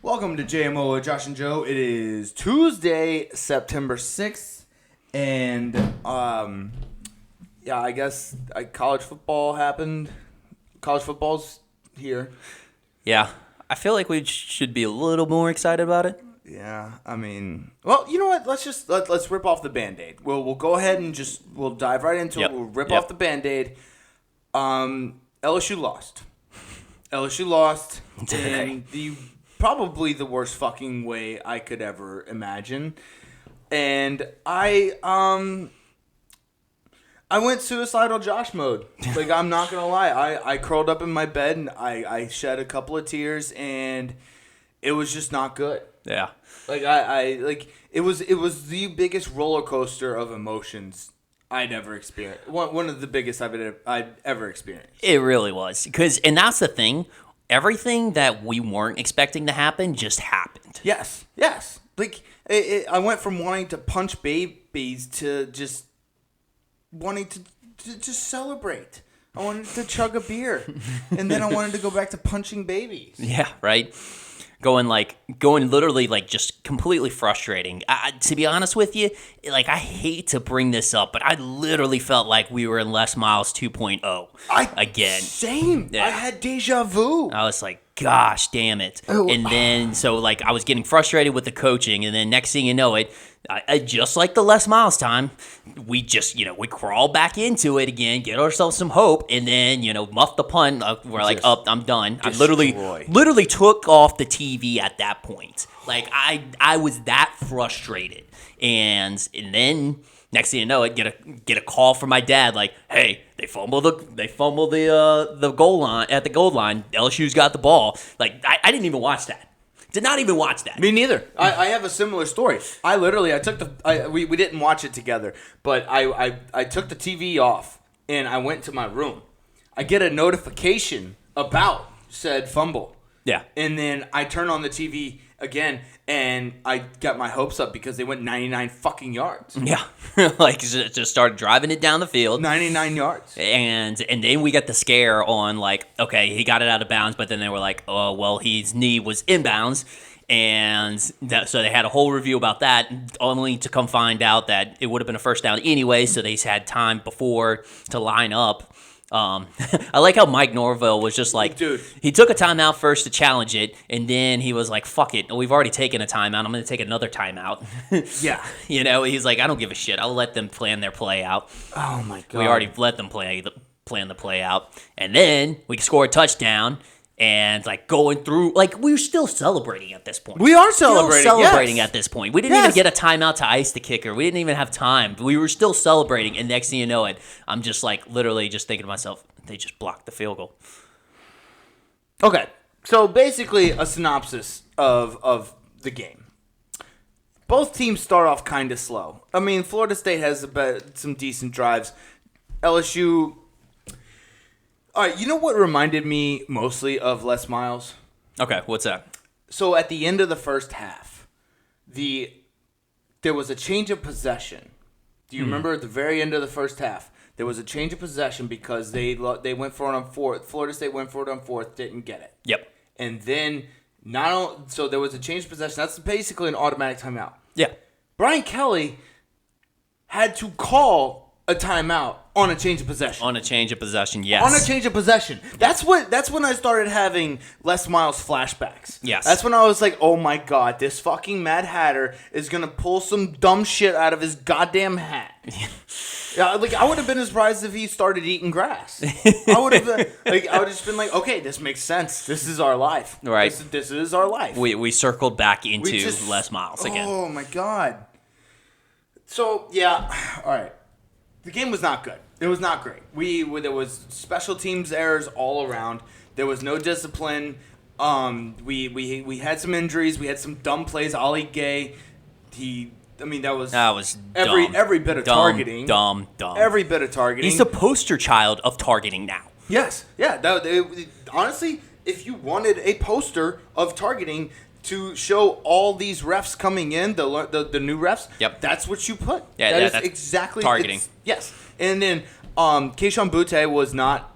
Welcome to JMO with Josh and Joe. It is Tuesday, September 6th, and I guess college football happened. College football's here. Yeah, I feel like we should be a little more excited about it. Yeah, I mean, well, you know what? Let's rip off the Band-Aid. We'll go ahead and we'll dive right into it. We'll rip off the Band-Aid. LSU lost. LSU lost in probably the worst fucking way I could ever imagine. And I went suicidal Josh mode. Like, I'm not going to lie. I curled up in my bed and I shed a couple of tears, and it was just not good. Yeah. Like, it was the biggest roller coaster of emotions I'd ever experienced. One of the biggest I'd ever experienced. It really was. And that's the thing. Everything that we weren't expecting to happen just happened. Yes. Like, I went from wanting to punch babies to just wanting to just celebrate. I wanted to chug a beer. And then I wanted to go back to punching babies. Yeah, right? Going literally just completely frustrating. To be honest with you, I hate to bring this up, but I literally felt like we were in Les Miles 2.0 again. Same. Yeah. I had deja vu. I was like, gosh, damn it. Oh. And then, I was getting frustrated with the coaching, and then next thing you know it, I just like the Les Miles time, we just, we crawl back into it again, get ourselves some hope, and then, muff the punt. We're like, I'm done. Destroy. I literally took off the TV at that point. Like, I was that frustrated. And then next thing you know it, get a call from my dad, like, hey, they fumbled the goal line at the goal line. LSU's got the ball. Like, I didn't even watch that. Did not even watch that. Me neither. I have a similar story. We didn't watch it together, but I took the TV off and I went to my room. I get a notification about said fumble. Yeah. And then I turn on the TV again and I got my hopes up because they went 99 fucking yards. Yeah. Just started driving it down the field. 99 yards. And then we got the scare on, okay, he got it out of bounds, but then they were like, oh, well, his knee was inbounds. And so they had a whole review about that, only to come find out that it would have been a first down anyway, so they had time before to line up. I like how Mike Norvell was just like, dude, he took a timeout first to challenge it, and then he was like, fuck it, we've already taken a timeout, I'm going to take another timeout. Yeah. He's like, I don't give a shit, I'll let them plan their play out. Oh my God. We already let them plan the play out. And then we scored a touchdown, and going through, we were still celebrating at this point. We are celebrating. At this point. We didn't even get a timeout to ice the kicker. We didn't even have time. We were still celebrating, and next thing you know it, I'm just literally just thinking to myself, they just blocked the field goal. Okay, so basically a synopsis of the game. Both teams start off kind of slow. I mean, Florida State has some decent drives. LSU... All right, you know what reminded me mostly of Les Miles? Okay, what's that? So at the end of the first half, there was a change of possession. Do you remember at the very end of the first half, there was a change of possession because they went for it on fourth. Florida State went for it on fourth, didn't get it. Yep. And then so there was a change of possession. That's basically an automatic timeout. Yeah. Brian Kelly had to call a timeout on a change of possession. On a change of possession, yes. On a change of possession. That's when I started having Les Miles flashbacks. Yes. That's when I was like, oh my God, this fucking Mad Hatter is going to pull some dumb shit out of his goddamn hat. Yeah, I would have been surprised if he started eating grass. I would have just been like, okay, this makes sense. This is our life. Right. This is our life. We circled back into Les Miles again. Oh my God. So, yeah, all right. The game was not good. It was not great. There was special teams errors all around. There was no discipline. We had some injuries. We had some dumb plays. Ollie Gay, that was every bit of targeting. Dumb. Every bit of targeting. He's the poster child of targeting now. Yes. Yeah. Honestly, if you wanted a poster of targeting to show all these refs coming in, the new refs, yep, that's what you put. Yeah, that's exactly targeting. Yes. And then Keyshawn Butte was not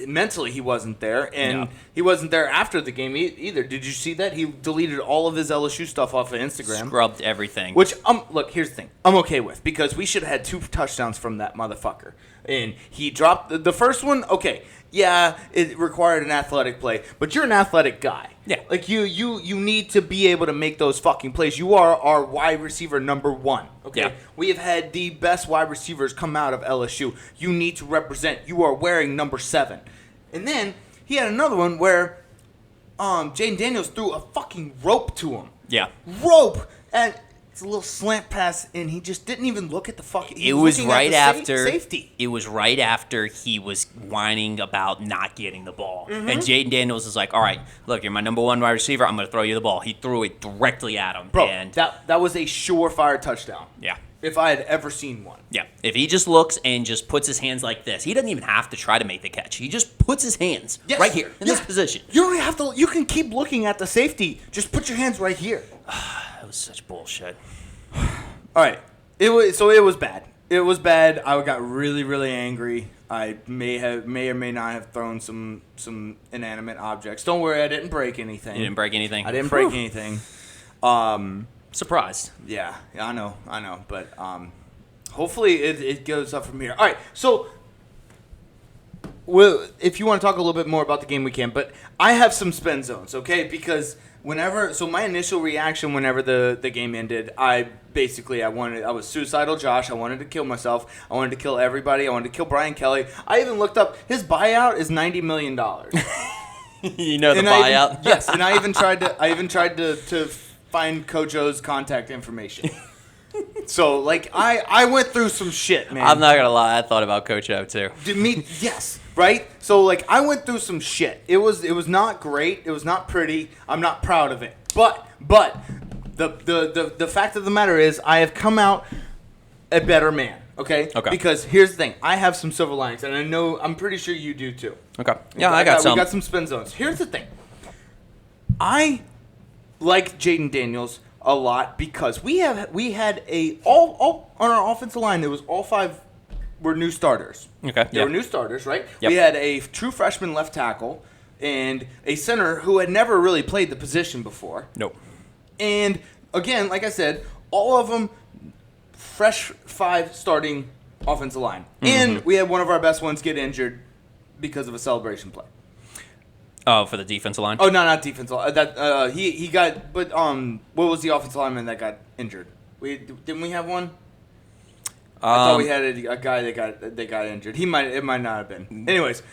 mentally he wasn't there, and No. he wasn't there after the game either. Did you see that? He deleted all of his LSU stuff off of Instagram. Scrubbed everything. Which, look, here's the thing. I'm okay with, because we should have had 2 touchdowns from that motherfucker. And he dropped the first one. Okay, yeah, it required an athletic play, but you're an athletic guy. Yeah. Like, you need to be able to make those fucking plays. You are our wide receiver number 1. Okay? Yeah. We have had the best wide receivers come out of LSU. You need to represent. You are wearing number 7. And then he had another one where Jaden Daniels threw a fucking rope to him. Yeah. Rope! And it's a little slant pass, and he just didn't even look at the fucking... It was right after safety. It was right after he was whining about not getting the ball, and Jaden Daniels is like, "All right, look, you're my number 1 wide receiver. I'm going to throw you the ball." He threw it directly at him, Bro, and that was a surefire touchdown. yeah, If I had ever seen one. yeah. If he just looks and just puts his hands like this, he doesn't even have to try to make the catch. He just puts his hands Yes. right here in Yeah. this position. You don't have to... You can keep looking at the safety. Just put your hands right here. That was such bullshit. All right. It was bad. It was bad. I got really, really angry. I may or may not have thrown some inanimate objects. Don't worry, I didn't break anything. You didn't break anything. I didn't break anything. Surprised. Yeah, I know. But hopefully it goes up from here. All right, so if you want to talk a little bit more about the game, we can. But I have some spin zones, okay? Because my initial reaction whenever the game ended, I was suicidal Josh. I wanted to kill myself. I wanted to kill everybody. I wanted to kill Brian Kelly. I even looked up his buyout is $90 million. You know the And buyout. yes, and I even tried to find Coach O's contact information. So like I went through some shit, man. I'm not gonna lie, I thought about Coach O too. Yes, right? So like I went through some shit. It was not great. It was not pretty. I'm not proud of it. But the fact of the matter is I have come out a better man. Okay? Okay. Because here's the thing. I have some silver linings, and I'm pretty sure you do too. Okay. Yeah, I got some. We got some spin zones. Here's the thing. I like Jaden Daniels a lot because we had all on our offensive line. There was all 5 were new starters. Okay. They were new starters, right? Yep. We had a true freshman left tackle and a center who had never really played the position before. Nope. And again, like I said, all of them fresh 5 starting offensive line. And we had one of our best ones get injured because of a celebration play. Oh, for the defensive line? Oh, no, not defensive. He got. But what was the offensive lineman that got injured? Didn't we have one? I thought we had a guy that got injured. It might not have been. Anyways,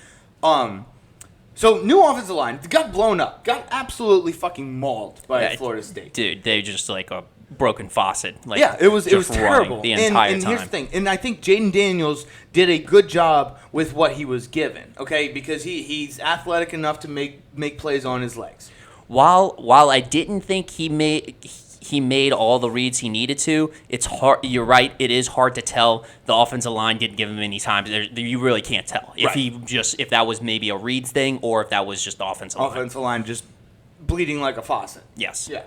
so new offensive line got blown up, got absolutely fucking mauled by Florida State. Dude, they just like a broken faucet. Like, Yeah, it was just terrible running the entire and time. here's the thing, and I think Jaden Daniels did a good job with what he was given. Okay, because he's athletic enough to make plays on his legs. While I didn't think he made all the reads he needed to, it's hard. You're right. It is hard to tell. The offensive line didn't give him any time. You really can't tell if that was maybe a reads thing or if that was just the offensive line. Offensive line just bleeding like a faucet. Yes. Yeah.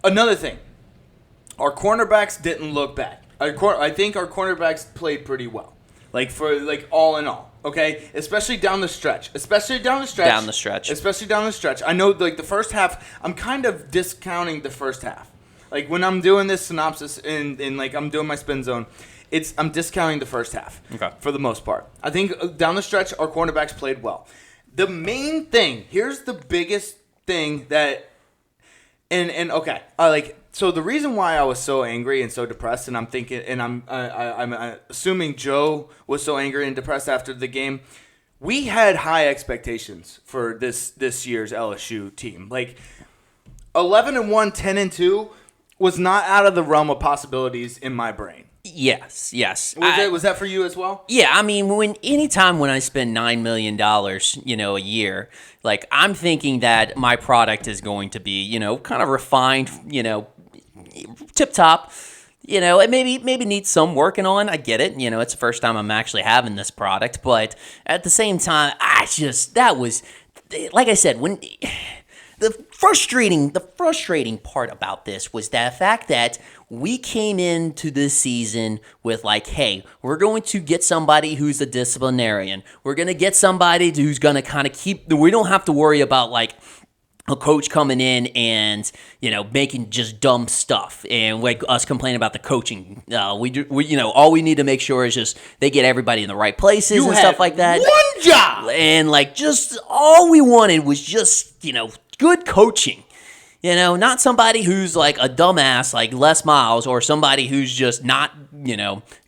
Another thing, our cornerbacks didn't look bad. I think our cornerbacks played pretty well. All in all. Okay, especially down the stretch. Especially down the stretch. I know, the first half. I'm kind of discounting the first half. Like when I'm doing this synopsis and I'm doing my spin zone, I'm discounting the first half. Okay. For the most part, I think down the stretch our cornerbacks played well. The main thing here's the biggest thing that, okay, So the reason why I was so angry and so depressed, and I'm thinking, and I'm assuming Joe was so angry and depressed after the game, we had high expectations for this year's LSU team. 11-1, 10-2 was not out of the realm of possibilities in my brain. Yes. Was that for you as well? Yeah, I mean, anytime when I spend $9 million, a year, I'm thinking that my product is going to be, kind of refined, tip top, it maybe needs some working on. I get it. It's the first time I'm actually having this product, but at the same time, that was, like I said, when the frustrating part about this was the fact that we came into this season with like, hey, we're going to get somebody who's a disciplinarian. We're going to get somebody who's going to kind of we don't have to worry about like a coach coming in and, making just dumb stuff and like us complaining about the coaching. We all we need to make sure is just they get everybody in the right places and stuff like that. One job! And like just all we wanted was just, good coaching. Not somebody who's like a dumbass like Les Miles or somebody who's just not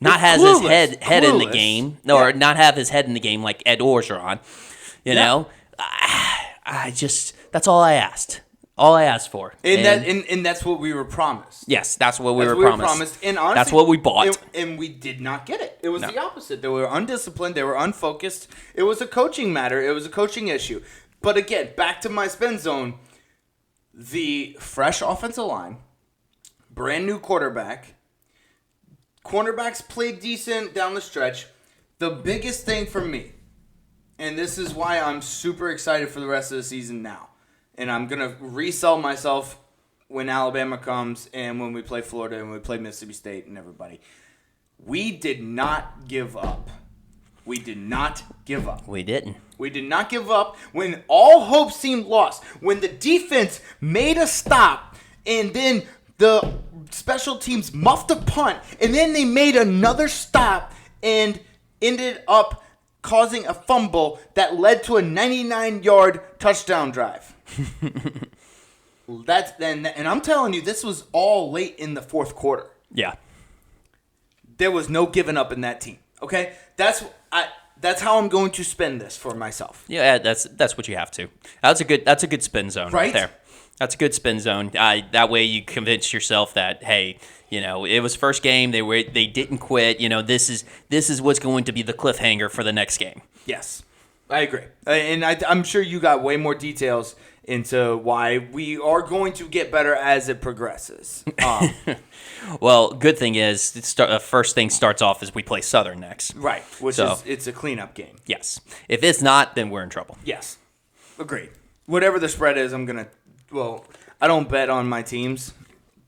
has his head in the game or not have his head in the game like Ed Orgeron. I just that's all I asked. All I asked for. And that's what we were promised. Yes, that's what we were promised. And honestly, that's what we bought. And we did not get it. It was the opposite. They were undisciplined. They were unfocused. It was a coaching matter. It was a coaching issue. But again, back to my spin zone. The fresh offensive line, brand new quarterback. Cornerbacks played decent down the stretch. The biggest thing for me, and this is why I'm super excited for the rest of the season now. And I'm going to resell myself when Alabama comes and when we play Florida and we play Mississippi State and everybody. We did not give up. We did not give up. We didn't. We did not give up when all hope seemed lost. When the defense made a stop and then the special teams muffed a punt and then they made another stop and ended up causing a fumble that led to a 99-yard touchdown drive. And I'm telling you, this was all late in the fourth quarter. Yeah. There was no giving up in that team. Okay? That's how I'm going to spend this for myself. Yeah, that's what you have to. That's a good spin zone right there. That's a good spin zone. That way you convince yourself that, hey, it was first game. They didn't quit. This is what's going to be the cliffhanger for the next game. Yes, I agree, and I'm sure you got way more details into why we are going to get better as it progresses. Well, good thing is, first thing starts off is we play Southern next. Right, it's a cleanup game. Yes. If it's not, then we're in trouble. Yes, agreed. Whatever the spread is, I don't bet on my teams,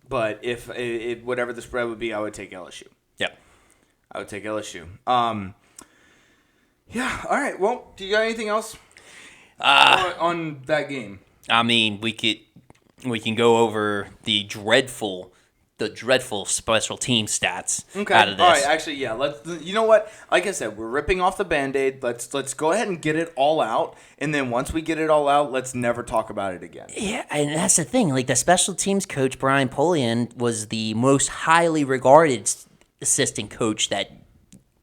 but if whatever the spread would be, I would take LSU. Yeah. I would take LSU. Yeah, all right. Well, do you got anything else on that game? I mean, we can go over the dreadful special team stats out of this. All right, actually, yeah. You know what? Like I said, we're ripping off the Band-Aid. Let's go ahead and get it all out, and then once we get it all out, let's never talk about it again. Yeah, and that's the thing. Like the special teams coach Brian Polian was the most highly regarded assistant coach that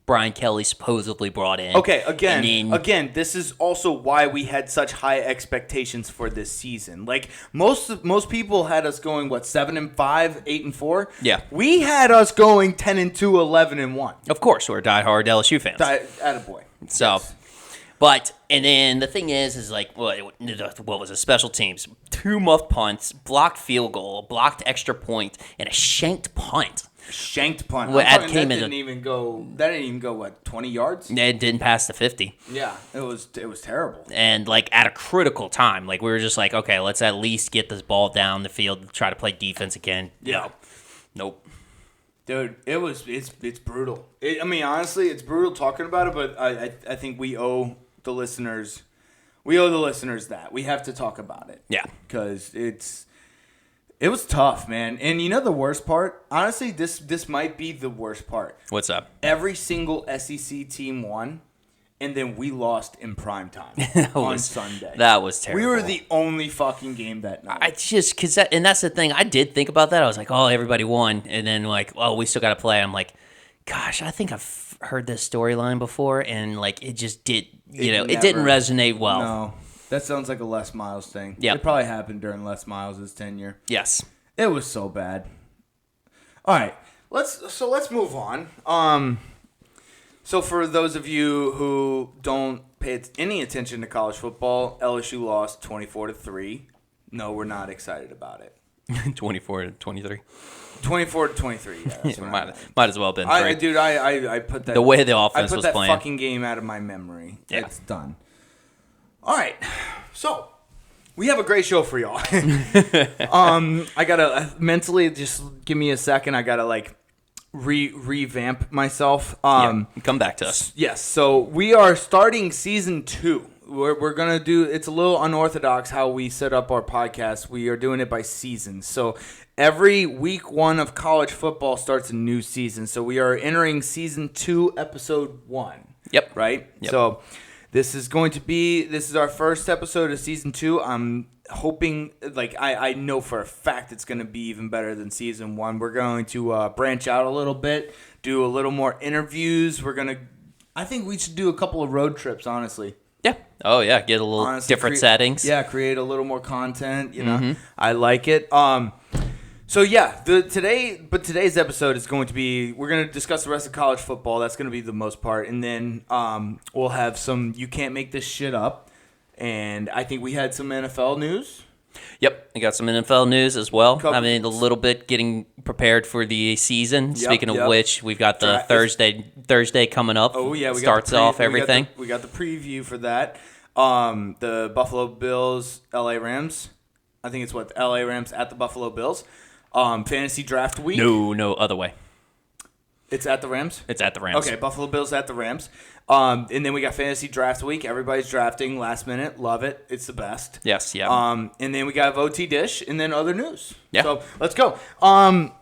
Brian Kelly supposedly brought in. Okay, again, this is also why we had such high expectations for this season. Like most people had us going 7-5, 8-4. Yeah, we had us going 10-2, 11-1. Of course, we're diehard LSU fans. Attaboy. So, yes. But and then the thing is like what was it? Special teams, 2 muffed punts, blocked field goal, blocked extra point, and a shanked punt. Shanked punt. That didn't even go 20 yards? It didn't pass the 50. Yeah, it was terrible. And like at a critical time, like we were just like, okay, let's at least get this ball down the field and try to play defense again. Yeah. Nope. Dude, it's brutal. Honestly, it's brutal talking about it, but I think we owe the listeners that. We have to talk about it. Yeah. Because it was tough, man. And the worst part? Honestly, this might be the worst part. What's up? Every single SEC team won, and then we lost in prime time on Sunday. That was terrible. We were the only fucking game that night. And that's the thing. I did think about that. I was like, oh, everybody won. And then like, oh, we still got to play. I'm like, gosh, I think I've heard this storyline before, and like it just didn't resonate well. No. That sounds like a Les Miles thing. Yeah. It probably happened during Les Miles' tenure. Yes. It was so bad. All right. Let's move on. So for those of you who don't pay any attention to college football, LSU lost 24-3. No, we're not excited about it. 24-23. 24-23. Yeah, that's might as well have been 3. I put that. The way the offense was playing. I put that fucking game out of my memory. Yeah. It's done. All right, so We have a great show for y'all. I gotta mentally just give me a second. I gotta like revamp myself. Come back to us. Yes. So we are starting season 2. We're gonna do. It's a little unorthodox how we set up our podcast. We are doing it by seasons. So every week 1 of college football starts a new season. So we are entering season 2, episode 1. Yep. Right. Yep. So. This is our first episode of season 2. I'm hoping, like, I know for a fact it's going to be even better than season 1. We're going to branch out a little bit, do a little more interviews. I think we should do a couple of road trips, honestly. Yeah. Oh, yeah. Get a little different settings. Yeah, create a little more content, you know. I like it. So yeah, today's episode is going to be, we're going to discuss the rest of college football. That's going to be the most part. And then we'll have some You Can't Make This Shit Up. And I think we had some NFL news. Yep, I got some NFL news as well. I mean, a little bit getting prepared for the season. Speaking of which, we've got the Thursday coming up. Oh yeah, we starts off everything. We got the preview for that. The Buffalo Bills, LA Rams. I think it's the LA Rams at the Buffalo Bills. Fantasy draft week. No, other way. It's at the Rams? It's at the Rams. Okay, Buffalo Bills at the Rams. And then we got fantasy draft week. Everybody's drafting last minute. Love it. It's the best. Yes, yeah. And then we got OTDISH and then other news. Yeah. So let's go. I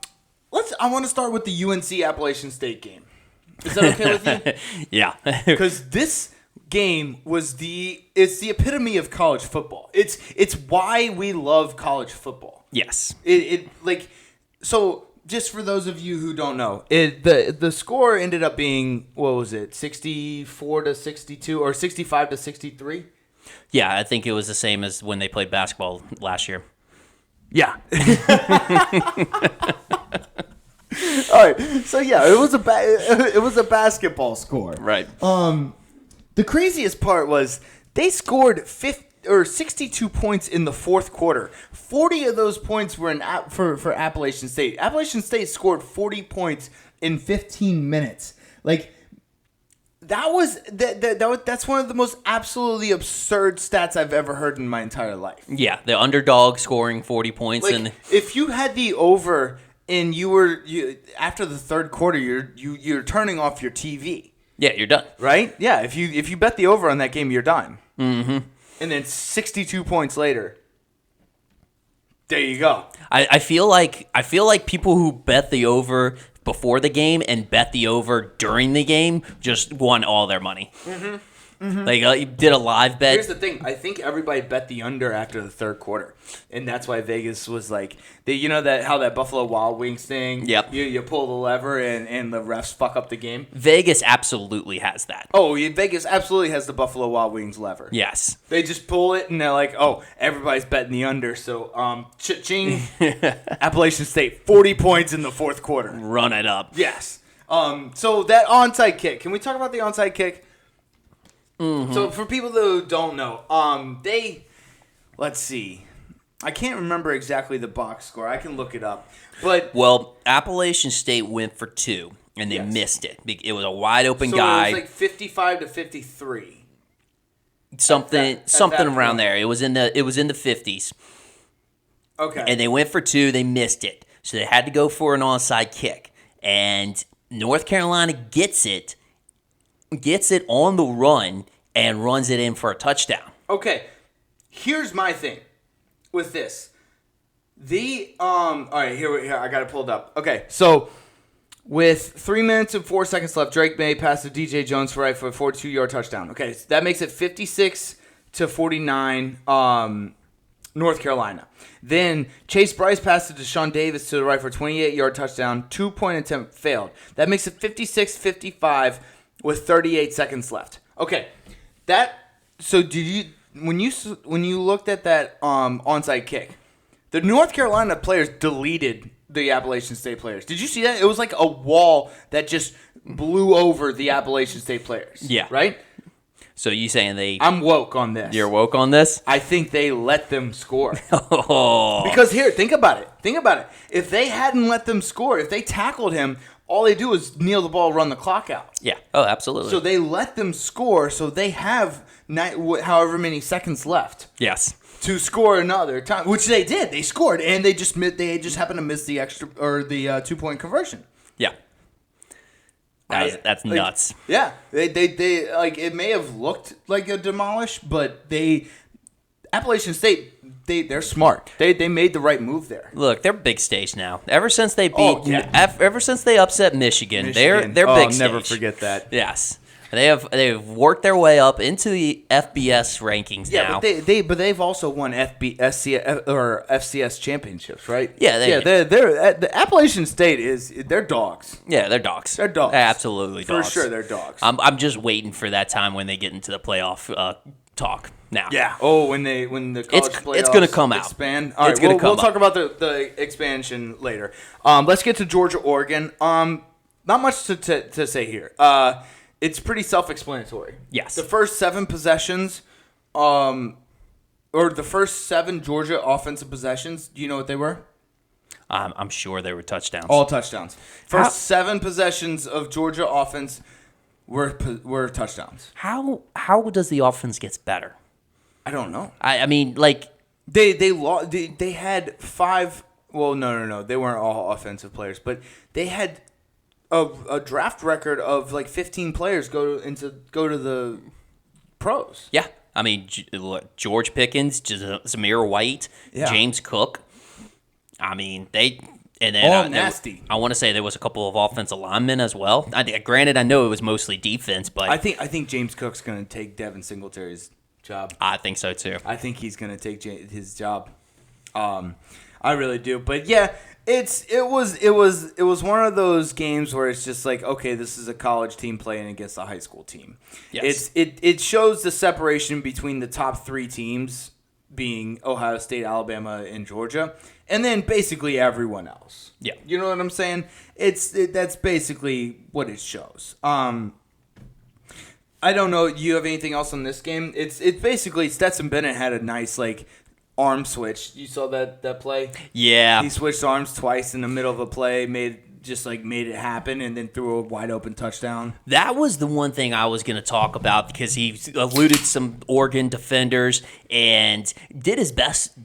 want to start with the UNC Appalachian State game. Is that okay with you? Yeah. Because this game it's the epitome of college football. It's why we love college football. Yes. So just for those of you who don't know, the score ended up being, what was it, 64-62 or 65-63? Yeah, I think it was the same as when they played basketball last year. Yeah. All right. So yeah, it was a basketball score. Right. The craziest part was they scored 62 points in the fourth quarter. 40 of those points were for Appalachian State. Appalachian State scored 40 points in 15 minutes. Like that's one of the most absolutely absurd stats I've ever heard in my entire life. Yeah, the underdog scoring 40 points, like, and if you had the over and you after the third quarter, you're turning off your TV. Yeah, you're done. Right? Yeah, if you bet the over on that game, you're done. Mm-hmm. And then 62 points later, there you go. I feel like people who bet the over before the game and bet the over during the game just won all their money. Mm-hmm. Mm-hmm. Like you did a live bet. Here's the thing: I think everybody bet the under after the third quarter, and that's why Vegas was like, how that Buffalo Wild Wings thing. Yep. You pull the lever and the refs fuck up the game. Vegas absolutely has that. Oh, Vegas absolutely has the Buffalo Wild Wings lever. Yes. They just pull it and they're like, oh, everybody's betting the under. So, cha-ching, Appalachian State, 40 points in the fourth quarter. Run it up. Yes. So that onside kick. Can we talk about the onside kick? Mm-hmm. So for people who don't know, let's see. I can't remember exactly the box score. I can look it up. But Appalachian State went for 2 and they missed it. It was a wide open so guy. It was like 55-53. Something around there. It was in the 50s. Okay. And they went for 2, they missed it. So they had to go for an onside kick. And North Carolina gets it on the run and runs it in for a touchdown. Okay, here's my thing with this. All right, here I got it pulled up. Okay, so with 3 minutes and 4 seconds left, Drake May passed to DJ Jones for a 42-yard touchdown. Okay, so that makes it 56-49. North Carolina. Then Chase Bryce passed to Deshaun Davis to the right for a 28-yard touchdown. 2-point attempt failed. That makes it 56-55 with 38 seconds left. Okay, so did you when you looked at that onside kick, the North Carolina players deleted the Appalachian State players. Did you see that? It was like a wall that just blew over the Appalachian State players. Yeah. Right? So you saying I'm woke on this. You're woke on this? I think they let them score. Oh. Because here, think about it. If they hadn't let them score, if they tackled him, all they do is kneel the ball, run the clock out. Yeah. Oh, absolutely. So they let them score, so they have however many seconds left. Yes. to score another time, which they did. They scored, and they just happened to miss the extra or the 2-point conversion. Yeah. That's nuts. Yeah, they like it may have looked like a demolish, but Appalachian State they're smart. They made the right move there. Look, they're big stage now. Ever since they ever since they upset Michigan. They're big stage. I'll never forget that. Yes. They've worked their way up into the FBS rankings now. Yeah, but they've also won FCS championships, right? Yeah, they're the Appalachian State they're dogs. Yeah, they're dogs. They're dogs. Absolutely dogs. For sure, they're dogs. I'm just waiting for that time when they get into the playoff talk now. Yeah. Oh, when the college playoffs it's going to come out. Expand. All right, we'll talk about the expansion later. Let's get to Georgia, Oregon. Not much to say here. It's pretty self-explanatory. Yes. The first 7 possessions, or the first 7 Georgia offensive possessions, do you know what they were? I'm sure they were touchdowns. All touchdowns. First 7 possessions of Georgia offense were touchdowns. How does the offense get better? I don't know. I mean, like they had 5. Well, no. They weren't all offensive players, but they had a draft record of like 15 players go to the pros. Yeah, I mean George Pickens, Zamir White, James Cook. I mean nasty. I want to say there was a couple of offensive linemen as well. Granted, I know it was mostly defense, but I think James Cook's going to take Devin Singletary's job. I think so too. I think he's going to take his job. I really do. But yeah. It was one of those games where it's just like, okay, this is a college team playing against a high school team. Yes. It shows the separation between the top 3 teams being Ohio State, Alabama, and Georgia, and then basically everyone else. Yeah. You know what I'm saying? That's basically what it shows. I don't know. You have anything else on this game? It's basically Stetson Bennett had a nice arm switch. You saw that play? Yeah. He switched arms twice in the middle of a play, made it happen, and then threw a wide open touchdown. That was the one thing I was going to talk about because he eluded some Oregon defenders and did his best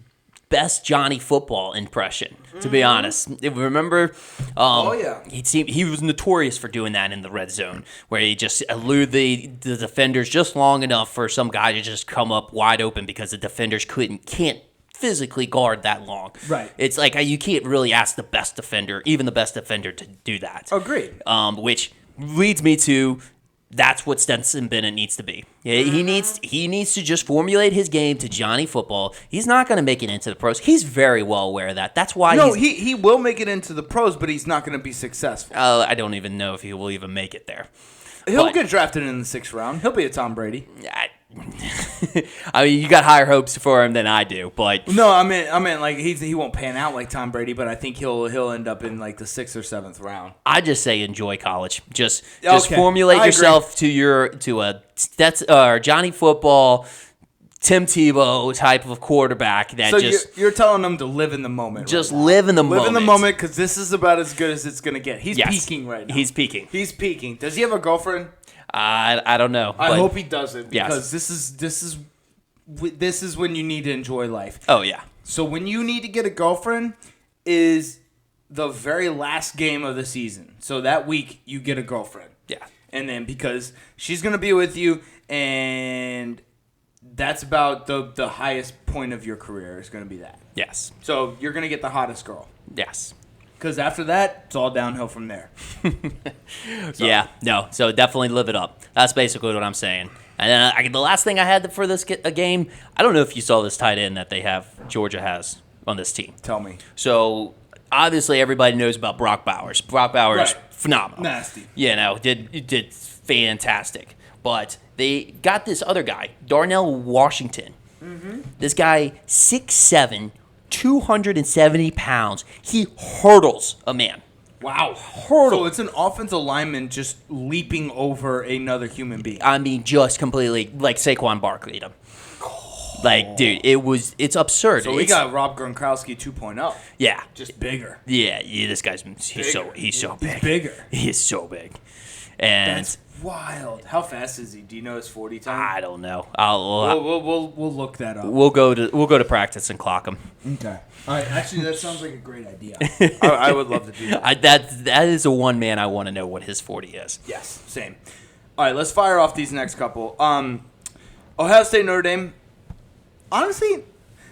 Johnny Football impression, to be honest. Remember? He was notorious for doing that in the red zone, where he just eluded the defenders just long enough for some guy to just come up wide open because the defenders can't physically guard that long. Right. It's like you can't really ask the best defender, even the best defender, to do that. Agreed. Which leads me to that's what Stetson Bennett needs to be. He needs to just formulate his game to Johnny Football. He's not going to make it into the pros. He's very well aware of that. That's why he will make it into the pros, but he's not going to be successful. I don't even know if he will even make it there. He'll get drafted in the 6th round. He'll be a Tom Brady. I mean, you got higher hopes for him than I do, but no, I mean, like he won't pan out like Tom Brady, but I think he'll end up in like the 6th or 7th round. I just say enjoy college. Just Okay. formulate yourself to a Johnny Football, Tim Tebow type of quarterback that so just you're telling them to live in the moment. Just right now. live in the moment. Live in the moment because this is about as good as it's gonna get. He's peaking right now. He's peaking. He's peaking. Does he have a girlfriend? I don't know. I hope he doesn't Yes. because this is when you need to enjoy life. Oh yeah. So when you need to get a girlfriend is the very last game of the season. So that week you get a girlfriend. Yeah. And then because she's gonna be with you, and that's about the highest point of your career is gonna be that. Yes. So you're gonna get the hottest girl. Yes. Because after that, it's all downhill from there. Yeah, no. So definitely live it up. That's basically what I'm saying. And then the last thing I had for this game, I don't know if you saw this tight end that Georgia has on this team. Tell me. So obviously everybody knows about Brock Bowers. Brock Bowers, phenomenal. Nasty. Did fantastic. But they got this other guy, Darnell Washington. Mm-hmm. This guy, 6'7", 270 pounds. He hurdles a man. Wow. Hurdle. So it's an offensive lineman just leaping over another human being. I mean, just completely like Saquon Barkley to him. Like, dude, it's absurd. So we got Rob Gronkowski 2.0. Yeah. Just bigger. Yeah, this guy's he's so big. He's bigger. He is so big. And That's wild. How fast is he? Do you know his 40 time? I don't know. We'll look that up. We'll go to practice and clock him. Okay. All right. Actually, that sounds like a great idea. I would love to do that. That is a one man I want to know what his 40 is. Yes. Same. All right. Let's fire off these next couple. Ohio State, Notre Dame. Honestly,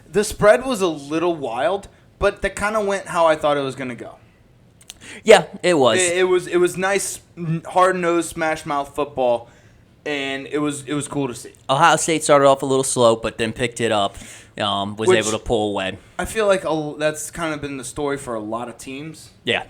the spread was a little wild, but that kind of went how I thought it was going to go. Yeah, it was. It was nice, hard-nosed, smash-mouth football, and it was cool to see. Ohio State started off a little slow, but then picked it up. Was able to pull away. I feel like that's kind of been the story for a lot of teams. Yeah.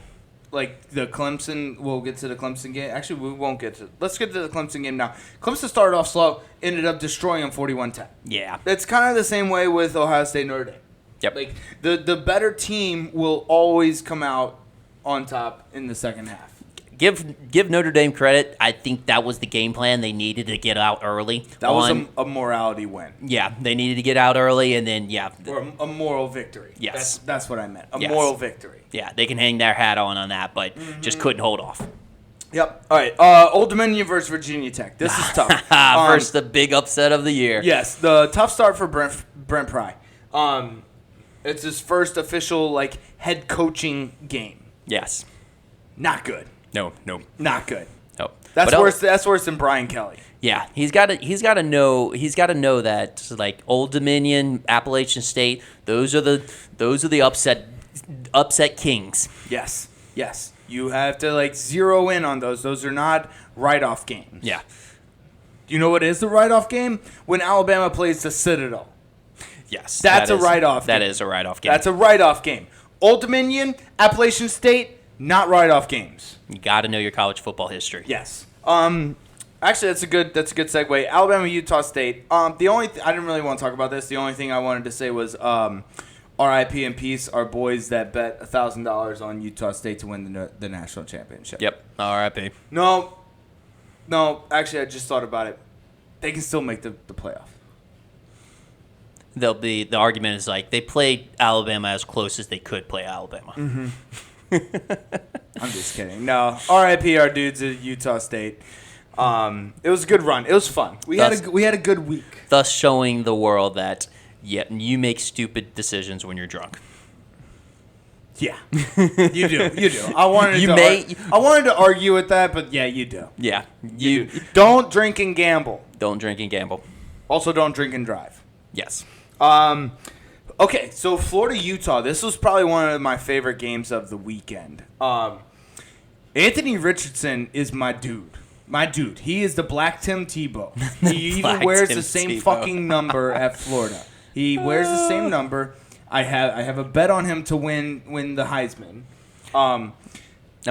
Like the Clemson, we'll get to the Clemson game. Actually, we won't get to. Let's get to the Clemson game now. Clemson started off slow, ended up destroying them 41-10. Yeah. It's kind of the same way with Ohio State, Notre Dame. Yep. Like the better team will always come out on top in the second half. Give Notre Dame credit. I think that was the game plan. They needed to get out early. That was a morality win. Yeah, they needed to get out early, and then or a moral victory. Yes, that's what I meant. A moral victory. Yeah, they can hang their hat on that, but just couldn't hold off. Yep. All right. Old Dominion versus Virginia Tech. This is tough. First, the big upset of the year. Yes, the tough start for Brent Pry. It's his first official head coaching game. Yes. Not good. No. Not good. No. That's worse. That's worse than Brian Kelly. Yeah, he's got to know that Old Dominion, Appalachian State, those are the upset kings. Yes. You have to zero in on those. Those are not write-off games. Yeah. Do you know what is the write-off game? When Alabama plays the Citadel. Yes. That's a write-off game. That is a write-off game. That's a write-off game. Old Dominion, Appalachian State, not write-off games. You got to know your college football history. Yes. Actually, that's a good segue. Alabama, Utah State. The only I didn't really want to talk about this. The only thing I wanted to say was R.I.P. and peace. Our boys that bet $1,000 on Utah State to win the national championship. Yep. R.I.P. No. Actually, I just thought about it. They can still make the playoff. The argument is they played Alabama as close as they could play Alabama. Mm-hmm. I'm just kidding. No, R.I.P. our dudes at Utah State. It was a good run. It was fun. We had a good week. Thus showing the world that you make stupid decisions when you're drunk. Yeah, you do. I wanted to argue with that, but yeah, you do. Yeah, you do. Don't drink and gamble. Don't drink and gamble. Also, don't drink and drive. Yes. Okay, so Florida, Utah. This was probably one of my favorite games of the weekend. Anthony Richardson is my dude. My dude. He is the Black Tim Tebow. He even wears the same fucking number at Florida. He wears the same number. I have a bet on him to win the Heisman. I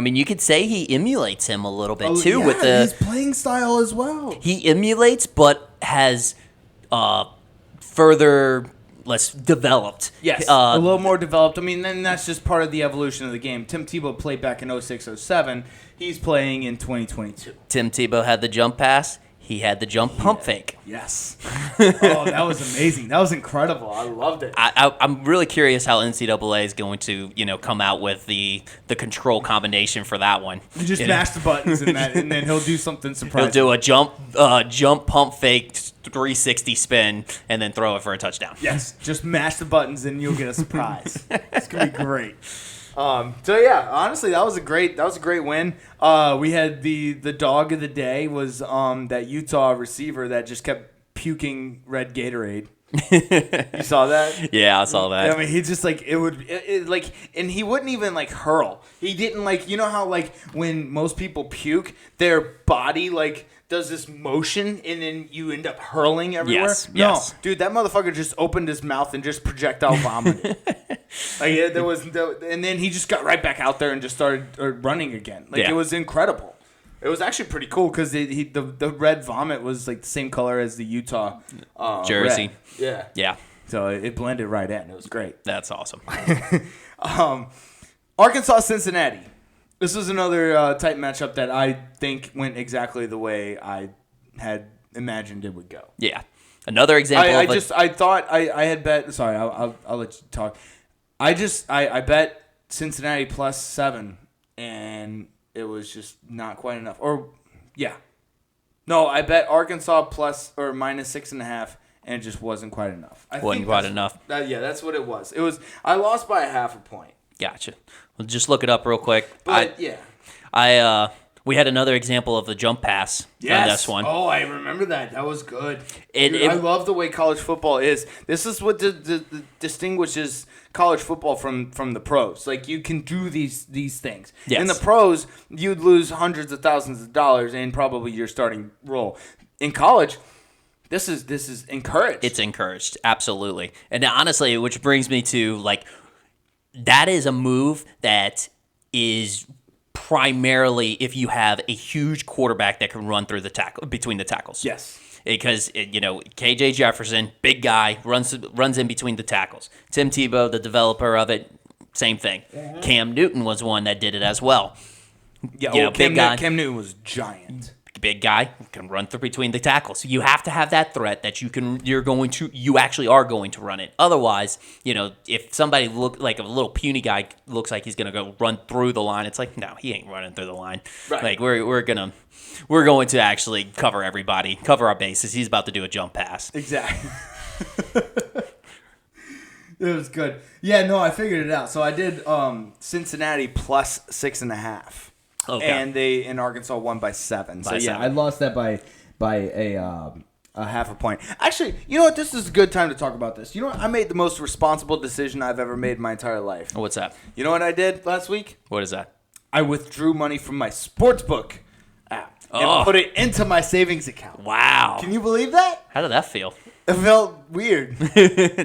mean, you could say he emulates him a little bit too with his playing style as well. He emulates, but has further less developed. Yes, a little more developed. I mean, then that's just part of the evolution of the game. Tim Tebow played back in 06-07. He's playing in 2022. Tim Tebow had the jump pass. He had the jump pump fake. Yes. Oh, that was amazing. That was incredible. I loved it. I'm really curious how NCAA is going to, come out with the control combination for that one. You just mash the buttons and then he'll do something surprising. He'll do a jump pump fake 360 spin and then throw it for a touchdown. Yes. Just mash the buttons and you'll get a surprise. It's gonna be great. So yeah, honestly, that was a great win. We had the dog of the day was that Utah receiver that just kept puking red Gatorade. You saw that? Yeah, I saw that. I mean, he just and he wouldn't even hurl. He didn't how when most people puke, their body does this motion and then you end up hurling everywhere. Yes. No, dude, that motherfucker just opened his mouth and just projectile vomited. And then he just got right back out there and just started running again. It was incredible. It was actually pretty cool because the red vomit was the same color as the Utah jersey. Red. Yeah. So it blended right in. It was great. That's awesome. Arkansas, Cincinnati. This was another tight matchup that I think went exactly the way I had imagined it would go. Yeah. Another example. I thought I had bet. Sorry, I'll let you talk. I bet Cincinnati +7, and it was just not quite enough. Or yeah, No, I bet Arkansas plus or minus 6.5, and it just wasn't quite enough. Wasn't quite enough. That's what it was. I lost by 0.5 point. Gotcha. Well, just look it up real quick. But We had another example of the jump pass on this one. Oh, I remember that. That was good. I love the way college football is. This is what distinguishes college football from the pros. Like, you can do these things. Yes. In the pros, you'd lose hundreds of thousands of dollars in probably your starting role. In college, this is encouraged. It's encouraged, absolutely. And honestly, which brings me to, like, that is a move that is primarily if you have a huge quarterback that can run through between the tackles. Yes. Because, KJ Jefferson, big guy, runs in between the tackles. Tim Tebow, the developer of it, same thing. Mm-hmm. Cam Newton was one that did it as well. Yeah, big guy. Cam Newton was giant. Big guy can run through between the tackles. You have to have that threat that you actually are going to run it. Otherwise, if somebody like a little puny guy looks like he's going to go run through the line, it's like, no, he ain't running through the line. Right. Like we're going to actually cover everybody, cover our bases. He's about to do a jump pass. Exactly. It was good. Yeah, no, I figured it out. So I did Cincinnati plus 6.5. Okay. And Arkansas won by 7. So I lost that by a 0.5 point. Actually, you know what? This is a good time to talk about this. You know what? I made the most responsible decision I've ever made in my entire life. What's that? You know what I did last week? What is that? I withdrew money from my sportsbook app and put it into my savings account. Wow. Can you believe that? How did that feel? It felt weird.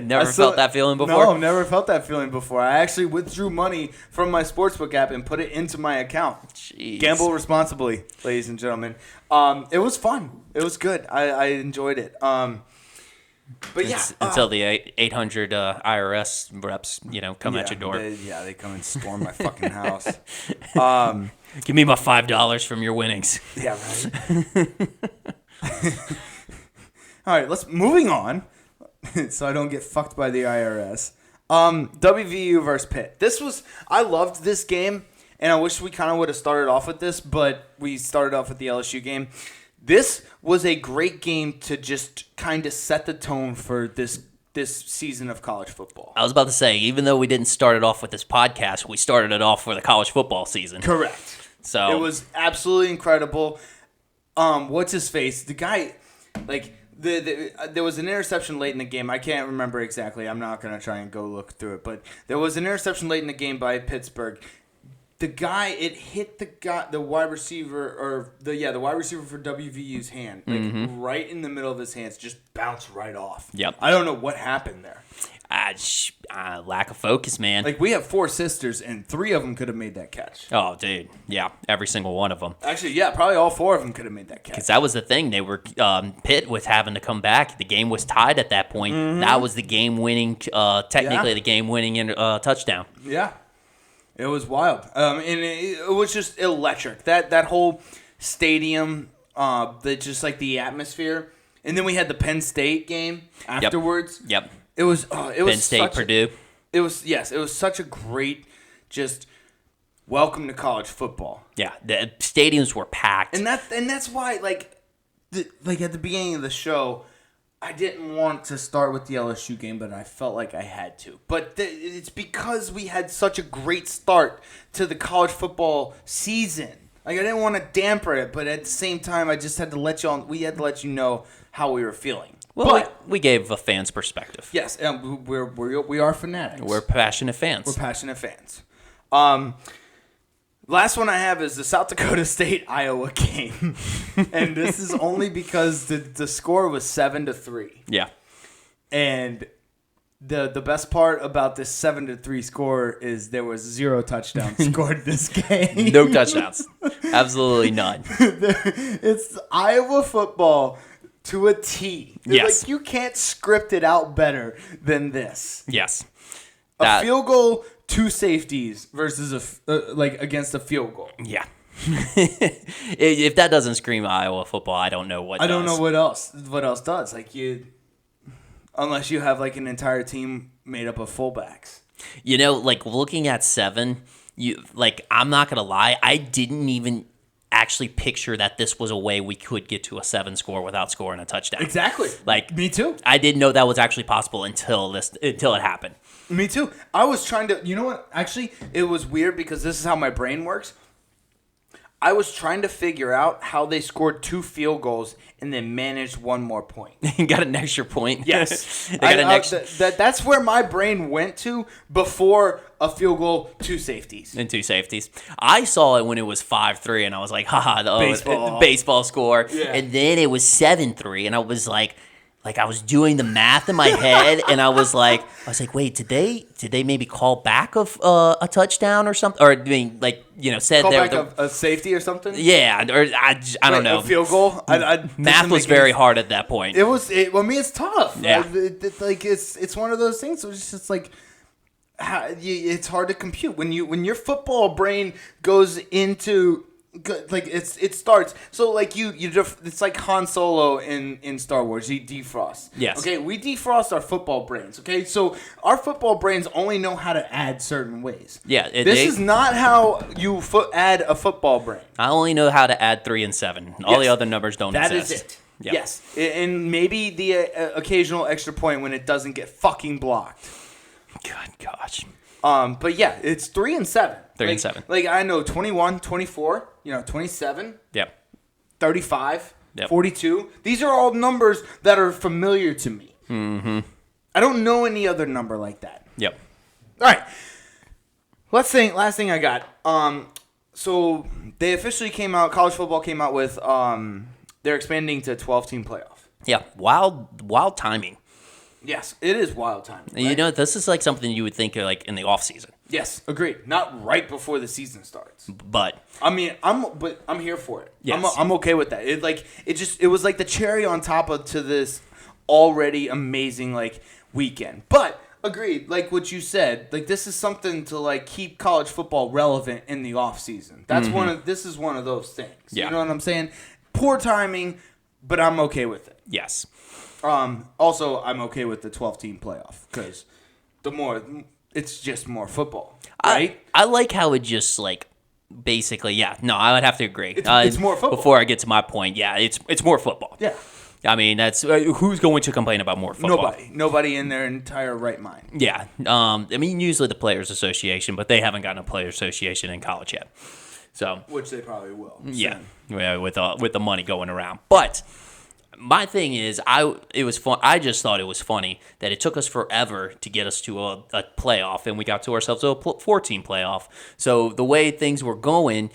Never felt that feeling before? No, never felt that feeling before. I actually withdrew money from my sportsbook app and put it into my account. Jeez. Gamble responsibly, ladies and gentlemen. It was fun. It was good. I enjoyed it. But yeah. Until the 800 IRS reps, come at your door. They come and storm my fucking house. Give me my $5 from your winnings. Yeah, right. All right, moving on, so I don't get fucked by the IRS. WVU versus Pitt. I loved this game, and I wish we kind of would have started off with this, but we started off with the LSU game. This was a great game to just kind of set the tone for this season of college football. I was about to say, even though we didn't start it off with this podcast, we started it off for the college football season. Correct. So it was absolutely incredible. What's his face? The guy, like. There was an interception late in the game. I can't remember exactly. I'm not going to try and go look through it. But there was an interception late in the game by Pittsburgh. It hit the wide receiver, the wide receiver for WVU's hand. Right in the middle of his hands. Just bounced right off. Yep. I don't know what happened there. Lack of focus, man. Like, we have 4 sisters, and 3 of them could have made that catch. Oh, dude. Yeah, every single one of them. Actually, yeah, probably all 4 of them could have made that catch. Because that was the thing. They were Pitt was having to come back. The game was tied at that point. Mm-hmm. That was the game-winning, the game-winning touchdown. Yeah. It was wild. And it was just electric. That whole stadium, the atmosphere. And then we had the Penn State game afterwards. Yep. It was Penn State, Purdue. It was such a great just welcome to college football. Yeah, the stadiums were packed. And that's why at the beginning of the show, I didn't want to start with the LSU game, but I felt like I had to. But it's because we had such a great start to the college football season. Like, I didn't want to dampen it, but at the same time, I just had to let you know how we were feeling. Well, we gave a fan's perspective. Yes, we are fanatics. We're passionate fans. We're passionate fans. Last one I have is the South Dakota State-Iowa game. And this is only because the score was 7-3. Yeah. And the best part about this 7-3 score is there was 0 touchdowns scored this game. No touchdowns. Absolutely none. It's Iowa football to a T. Yes. Like, you can't script it out better than this. Yes. A field goal, 2 safeties versus against a field goal. Yeah. If that doesn't scream Iowa football, I don't know what does. I don't know what else does. Unless you have an entire team made up of fullbacks. Looking at 7, I'm not gonna lie, I didn't even actually picture that this was a way we could get to a 7 score without scoring a touchdown. Exactly. Like, me too. I didn't know that was actually possible until it happened. Me too. I was trying to, you know what? Actually, it was weird because this is how my brain works. I was trying to figure out how they scored 2 field goals and then managed 1 more point. Got an extra point. Yes. They got an extra. That's where my brain went to before a field goal, 2 safeties. And 2 safeties. I saw it when it was 5-3, and I was like, haha, the baseball score. Yeah. And then it was 7-3, and I was like I was doing the math in my head, and I was like, wait, did they maybe call back a touchdown or something? Or I mean, said Call there back a safety or something? Yeah, or I don't know. A field goal? Math was very hard at that point. It's tough. Yeah. It's one of those things. So it's just like, it's hard to compute when your football brain goes into. It starts so like it's like Han Solo in Star Wars. He defrosts. Yes. Okay, we defrost our football brains. Okay, so our football brains only know how to add certain ways. Yeah. This is not how you add a football brain. I only know how to add 3 and 7. All the other numbers don't exist. That is it. Yep. Yes, and maybe the occasional extra point when it doesn't get fucking blocked. Good gosh. But yeah, it's 3 and 7. 3 and 7. Like I know 21, 24, 27. Yep. 35, Yep. 42. These are all numbers that are familiar to me. Mm-hmm. I don't know any other number like that. Yep. All right. Last thing I got. So they officially came out. College football came out with. They're expanding to 12-team playoff. Yeah. Wild timing. Yes, it is wild timing. Right? You know, this is like something you would think like in the off season. Yes, agreed. Not right before the season starts. But I mean, I'm here for it. Yes. I'm okay with that. It was like the cherry on top to this already amazing weekend. But agreed, like what you said, this is something to keep college football relevant in the off season. That's this is one of those things. Yeah. You know what I'm saying? Poor timing, but I'm okay with it. yes. Also, I'm okay with the 12-team playoff because it's just more football, right? I like how it just basically, yeah. No, I would have to agree. It's more football. Before I get to my point, yeah, it's more football. Yeah. I mean, that's who's going to complain about more football? Nobody in their entire right mind. Yeah. I mean, usually the Players Association, but they haven't gotten a Players Association in college yet. So, Which they probably will. yeah, with the money going around. But my thing is, it was fun. I just thought it was funny that it took us forever to get us to a playoff, and we got to ourselves a 14 playoff. So the way things were going,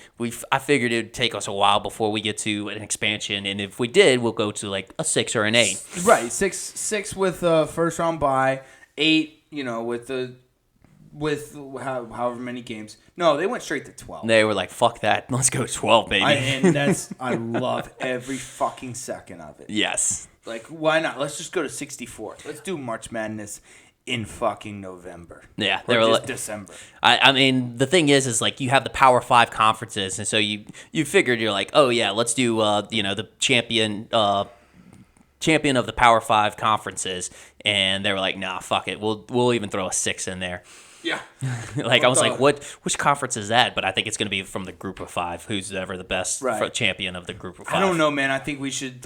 I figured it would take us a while before we get to an expansion, and if we did, we'll go to a 6 or an 8. Right, six with first round bye, 8, with however many games. No, they went straight to 12. They were like, "Fuck that, let's go 12, baby." I love every fucking second of it. Yes. Why not? Let's just go to 64. Let's do March Madness in fucking November. Yeah, or just December. I mean, the thing is you have the Power 5 conferences, and so you figured you're like, oh yeah, let's do the champion of the Power 5 conferences, and they were like, nah, fuck it, we'll even throw a 6 in there. Yeah. I was like, which conference is that? But I think it's going to be from the group of 5, who's ever the best champion of the group of 5. I don't know, man. I think we should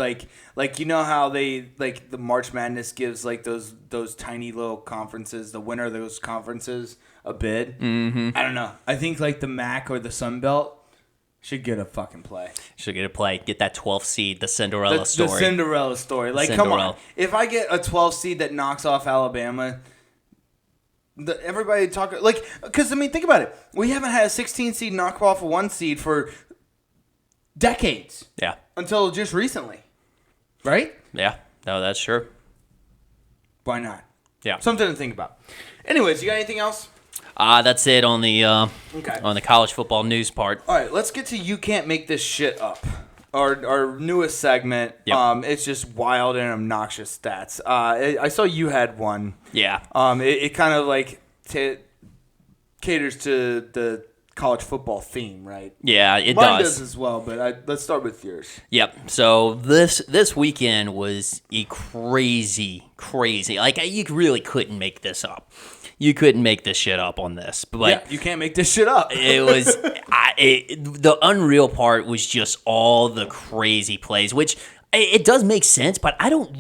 you know how they the March Madness gives those tiny little conferences, the winner of those conferences, a bid. Mm-hmm. I don't know. I think the MAC or the Sun Belt should get a fucking play. Should get a play. Get that 12th seed, the Cinderella story. The Cinderella story. Come on. If I get a 12 seed that knocks off Alabama. Everybody talk because think about it. We haven't had a 16 seed knock off a 1 seed for decades. Yeah. Until just recently, right? Yeah. No, that's true. Why not? Yeah. Something to think about. Anyways, you got anything else? That's it on the on the college football news part. All right, let's get to You Can't Make This Shit Up. Our newest segment. Yep. It's just wild and obnoxious stats. I saw you had one. Yeah. It kind of caters to the college football theme, right? Yeah, it Mine does as well, but let's start with yours. Yep. So this weekend was a crazy. You really couldn't make this up. You couldn't make this shit up on this. But Yeah, you can't make this shit up. it was the unreal part was just all the crazy plays, which it does make sense, but I don't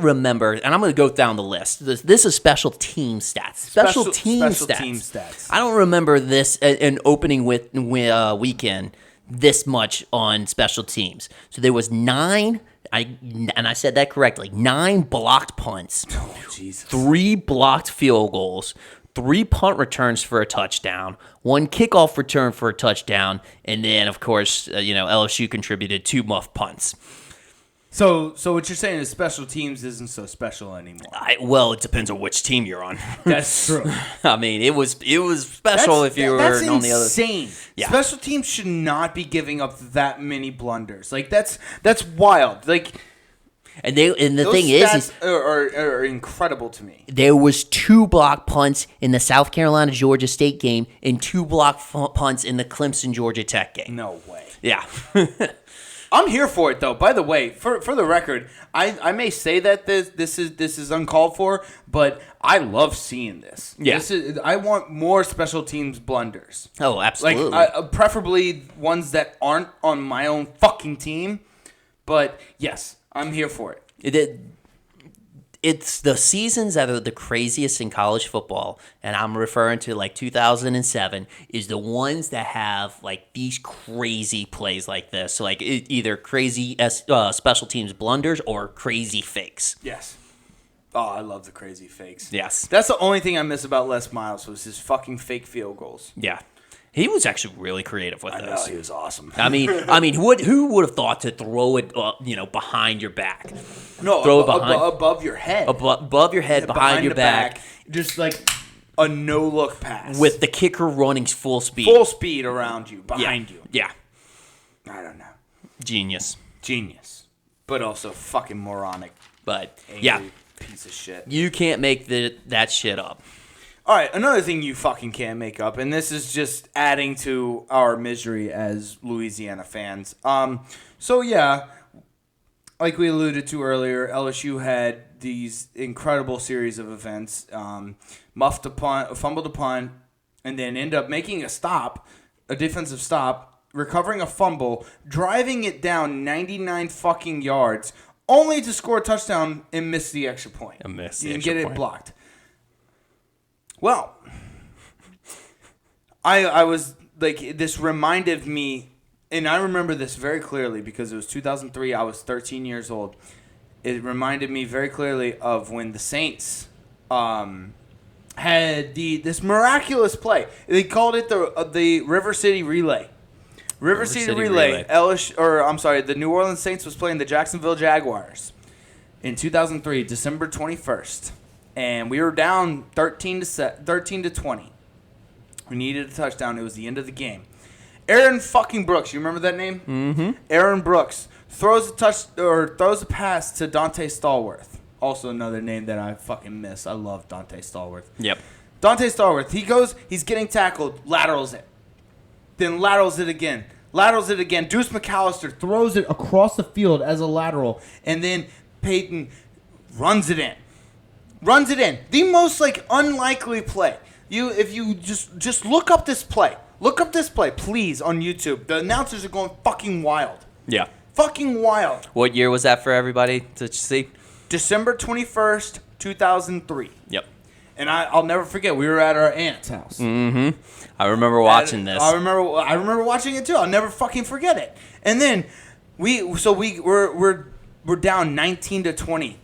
remember. And I'm going to go down the list. This is special team stats. Special team stats. I don't remember this an opening weekend this much on special teams. So there was 9. I said that correctly. 9 blocked punts. Oh, Jesus. 3 blocked field goals. 3 punt returns for a touchdown, 1 kickoff return for a touchdown, and then, of course, LSU contributed 2 muff punts. So what you're saying is special teams isn't so special anymore. Well, it depends on which team you're on. That's true. I mean, it was special if you were on the other. That's insane. Yeah. Special teams should not be giving up that many blunders. Like that's wild. Like, and the thing is are incredible to me. There was 2 block punts in the South Carolina Georgia State game and 2 block punts in the Clemson Georgia Tech game. No way. Yeah. I'm here for it, though. By the way, for the record, I may say that this is uncalled for, but I love seeing this. Yeah. I want more special teams blunders. Oh, absolutely. Like, preferably ones that aren't on my own fucking team. But yes, I'm here for it. It's the seasons that are the craziest in college football, and I'm referring to like 2007, is the ones that have like these crazy plays like this. So like either crazy special teams blunders or crazy fakes. Yes. Oh, I love the crazy fakes. Yes. That's the only thing I miss about Les Miles was his fucking fake field goals. Yeah. He was actually really creative with I those. know, he was awesome. I mean, who would have thought to throw it, behind your back? No, throw it above your head. Above your head, behind your back. Just like a no-look pass. With the kicker running full speed. Full speed around you, behind you. Yeah. I don't know. Genius. Genius. But also fucking moronic. But, angry piece of shit. You can't make that shit up. All right, another thing you fucking can't make up, and this is just adding to our misery as Louisiana fans. So yeah, like we alluded to earlier, LSU had these incredible series of events. Muffed a punt, fumbled a punt, and then end up making a defensive stop, recovering a fumble, driving it down 99 fucking yards, only to score a touchdown and miss the extra point. And get it blocked. Well, I was like, this reminded me, and I remember this very clearly because it was 2003. I was 13 years old. It reminded me very clearly of when the Saints had this miraculous play. They called it the River City Relay. River City Relay. The New Orleans Saints was playing the Jacksonville Jaguars in 2003, December 21st. And we were down 13 to 20. We needed a touchdown. It was the end of the game. Aaron fucking Brooks, you remember that name? Mm-hmm. Aaron Brooks throws a pass to Dante Stallworth. Also another name that I fucking miss. I love Dante Stallworth. Yep. Dante Stallworth. He's getting tackled, laterals it. Then laterals it again. Deuce McAllister throws it across the field as a lateral, and then Peyton runs it in. The most unlikely play. If you just look up this play. Look up this play, please, on YouTube. The announcers are going fucking wild. Yeah. Fucking wild. What year was that for everybody to see? December 21st, 2003. Yep. And I'll never forget. We were at our aunt's house. Mm-hmm. I remember watching this. I remember watching it too. I'll never fucking forget it. And then we're down 19 to 20.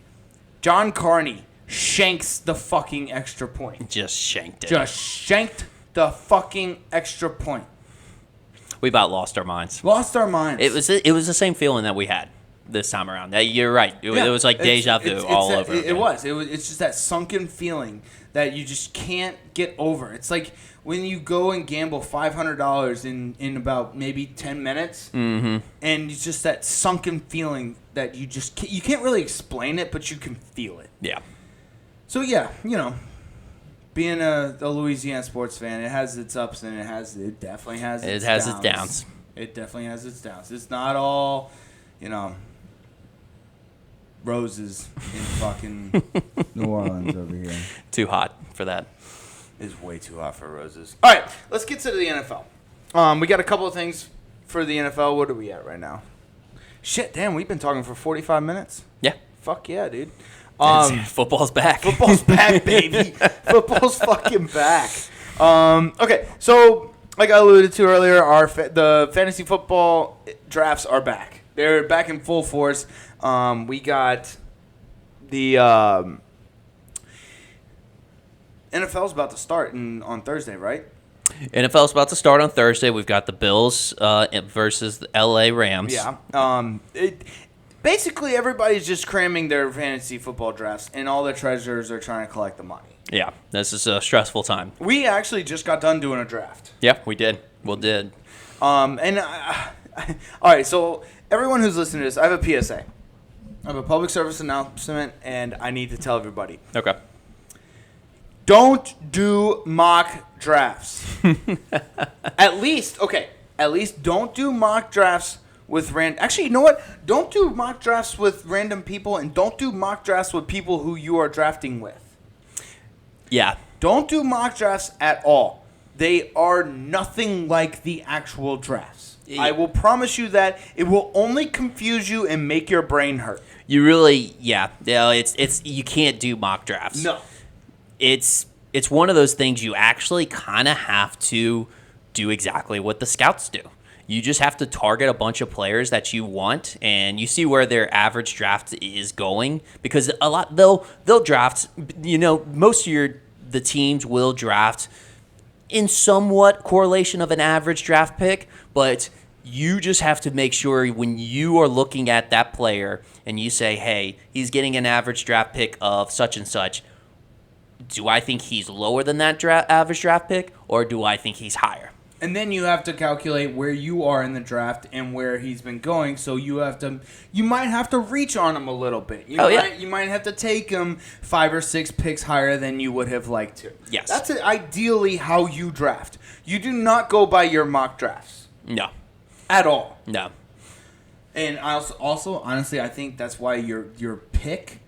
John Carney shanks the fucking extra point. Just shanked it. Just shanked the fucking extra point. We about lost our minds. It was the same feeling that we had this time around. You're right. It was like deja vu all over again. It's just that sunken feeling that you just can't get over. It's like when you go and gamble $500 in about maybe 10 minutes, mm-hmm. and it's just that sunken feeling that you can't really explain it, but you can feel it. Yeah. So yeah, being a Louisiana sports fan, it has its ups and it definitely has its downs. It definitely has its downs. It's not all, roses in fucking New Orleans over here. Too hot for that. is way too hot for roses. All right, let's get to the NFL. We got a couple of things for the NFL. What are we at right now? Shit, damn, we've been talking for 45 minutes. Yeah. Fuck yeah, dude. Football's back. Football's back, baby. Football's fucking back. Okay, so like I alluded to earlier, the fantasy football drafts are back. They're back in full force. We got the NFL's about to start on Thursday, right? NFL's about to start on Thursday. We've got the Bills versus the LA Rams. Yeah. Basically, everybody's just cramming their fantasy football drafts, and all the treasurers are trying to collect the money. Yeah, this is a stressful time. We actually just got done doing a draft. Yeah, we did. We did. All right, so everyone who's listening to this, I have a PSA. I have a public service announcement, and I need to tell everybody. Okay. Don't do mock drafts. At least don't do mock drafts with Actually, you know what? Don't do mock drafts with random people, and don't do mock drafts with people who you are drafting with. Yeah. Don't do mock drafts at all. They are nothing like the actual drafts. Yeah. I will promise you that it will only confuse you and make your brain hurt. You really, it's you can't do mock drafts. No. It's one of those things you actually kind of have to do exactly what the scouts do. You just have to target a bunch of players that you want, and you see where their average draft is going, because a lot they'll draft. Most of the teams will draft in somewhat correlation of an average draft pick, but you just have to make sure when you are looking at that player and you say, hey, he's getting an average draft pick of such and such. Do I think he's lower than that average draft pick, or do I think he's higher? And then you have to calculate where you are in the draft and where he's been going. So you might have to reach on him a little bit. You might have to take him 5 or 6 picks higher than you would have liked to. Yes. That's ideally how you draft. You do not go by your mock drafts. No. At all. No. And I also honestly, I think that's why your pick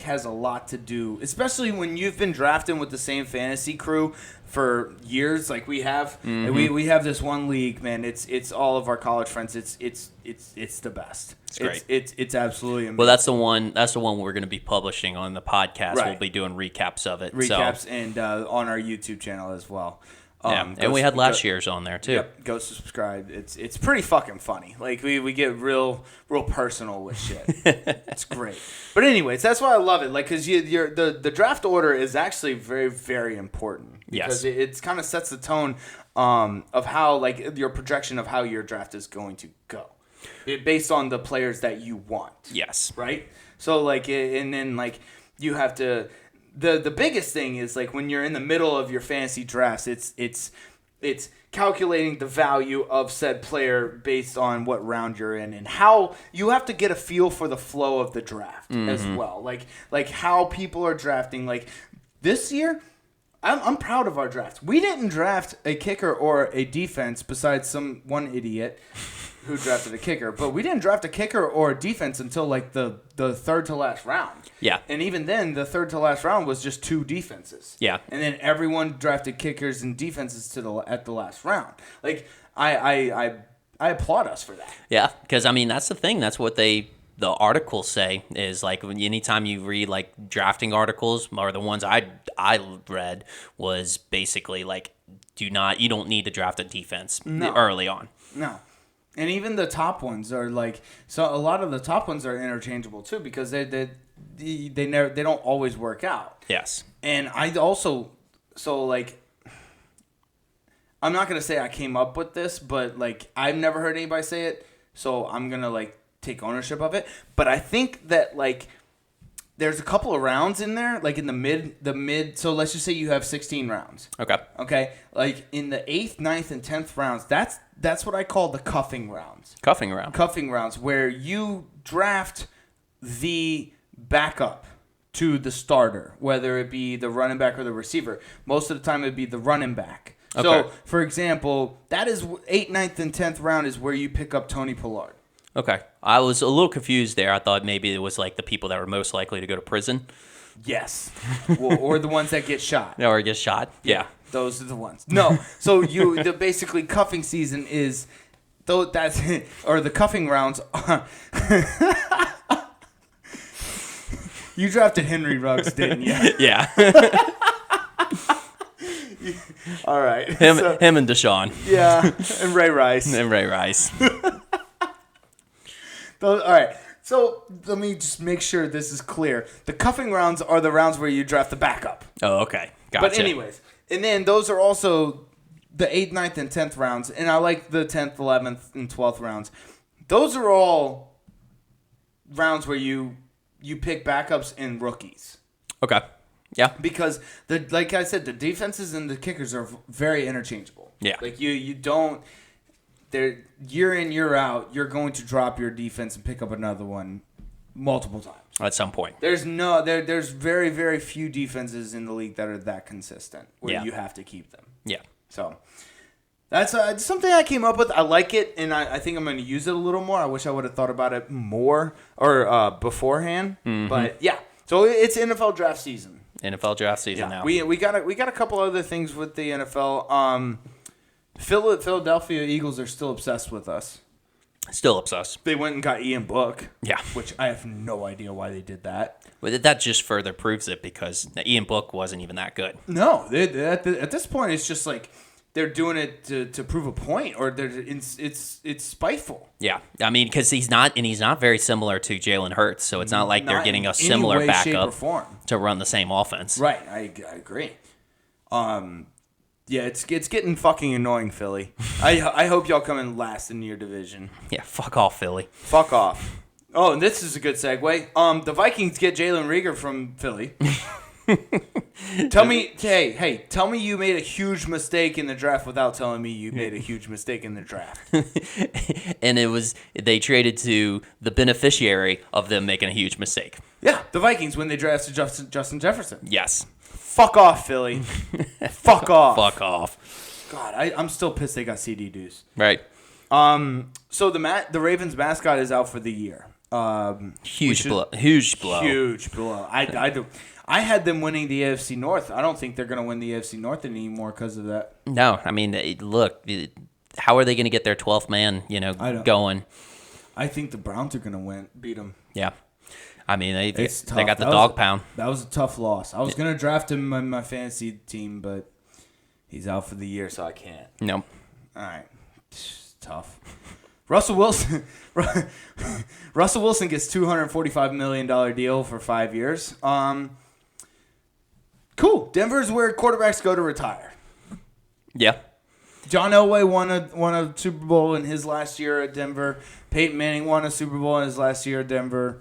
has a lot to do, especially when you've been drafting with the same fantasy crew for years, like we have. Mm-hmm. We have this one league, man. It's all of our college friends. It's the best. It's great. It's absolutely amazing. Well, that's the one we're going to be publishing on the podcast. Right. We'll be doing recaps of it. And on our YouTube channel as well. And we had last year's on there too. Yep, go subscribe. It's pretty fucking funny. Like we get real personal with shit. It's great. But anyways, that's why I love it. Like, cause the draft order is actually very, very important. Because it kind of sets the tone of how, like, your projection of how your draft is going to go, based on the players that you want. Yes. Right. So like, and then like you have to. The biggest thing is, like, when you're in the middle of your fantasy drafts, it's calculating the value of said player based on what round you're in, and how you have to get a feel for the flow of the draft as well. Like how people are drafting. Like this year, I'm proud of our draft. We didn't draft a kicker or a defense besides one idiot who drafted a kicker, but we didn't draft a kicker or a defense until like the third to last round. Yeah. And even then, the third to last round was just 2 defenses. Yeah. And then everyone drafted kickers and defenses at the last round. Like I applaud us for that. Yeah, because I mean that's the thing. That's what the articles say is, like, anytime you read like drafting articles, or the ones I read, was basically like, you don't need to draft a defense early on. No. And even the top ones are like, so a lot of the top ones are interchangeable too, because they don't always work out. Yes. And I also, so like, I'm not gonna say I came up with this, but like I've never heard anybody say it, so I'm gonna like take ownership of it. But I think that like there's a couple of rounds in there, like in the mid. So let's just say you have 16 rounds. Okay. Like in the 8th, 9th, and 10th rounds, that's what I call the cuffing rounds. Cuffing rounds, where you draft the backup to the starter, whether it be the running back or the receiver. Most of the time, it'd be the running back. Okay. So, for example, that is 8th, 9th, and 10th round is where you pick up Tony Pollard. Okay. I was a little confused there. I thought maybe it was like the people that were most likely to go to prison. Yes. Or the ones that get shot. Or get shot. Yeah. Those are the ones. No. So the basically cuffing season is though that's or the cuffing rounds. You drafted Henry Ruggs, didn't you? Yeah. All right. Him and Deshaun. Yeah, and Ray Rice. And Ray Rice. All right. So let me just make sure this is clear. The cuffing rounds are the rounds where you draft the backup. Oh, okay. Gotcha. But anyways, and then those are also the 8th, 9th, and 10th rounds. And I like the 10th, 11th, and 12th rounds. Those are all rounds where you pick backups and rookies. Okay. Yeah. Because, like I said, the defenses and the kickers are very interchangeable. Yeah. Like, you don't... They're year in, year out, you're going to drop your defense and pick up another one multiple times. At some point. There's very, very few defenses in the league that are that consistent where you have to keep them. Yeah. So that's something I came up with. I like it, and I think I'm going to use it a little more. I wish I would have thought about it more or beforehand. Mm-hmm. But yeah, so it's NFL draft season. NFL draft season now. We got a couple other things with the NFL. Philadelphia Eagles are still obsessed with us. Still obsessed. They went and got Ian Book. Yeah. Which I have no idea why they did that. But that just further proves it because Ian Book wasn't even that good. No. At this point, it's just like they're doing it to prove a point, or it's spiteful. Yeah. I mean, because he's not very similar to Jalen Hurts, so it's not like they're getting a similar way, backup shape, or form. To run the same offense. Right. I agree. Yeah, it's getting fucking annoying, Philly. I hope y'all come in last in your division. Yeah, fuck off, Philly. Fuck off. Oh, and this is a good segue. The Vikings get Jalen Reagor from Philly. Tell me you made a huge mistake in the draft without telling me you made a huge mistake in the draft. And they traded to the beneficiary of them making a huge mistake. Yeah, the Vikings when they drafted Justin Jefferson. Yes. Fuck off, Philly. Fuck off. Fuck off. God, I'm still pissed they got CD Deuce. Right. So the Ravens mascot is out for the year. Huge blow. Huge blow. Huge blow. I had them winning the AFC North. I don't think they're going to win the AFC North anymore because of that. No, I mean, look, how are they going to get their 12th man, going? I think the Browns are going to beat them. Yeah. I mean, they got the dog pound. That was a tough loss. I was going to draft him in my fantasy team, but he's out for the year, so I can't. Nope. All right. It's tough. Russell Wilson gets $245 million deal for 5 years. Cool. Denver's where quarterbacks go to retire. Yeah. John Elway won a Super Bowl in his last year at Denver. Peyton Manning won a Super Bowl in his last year at Denver.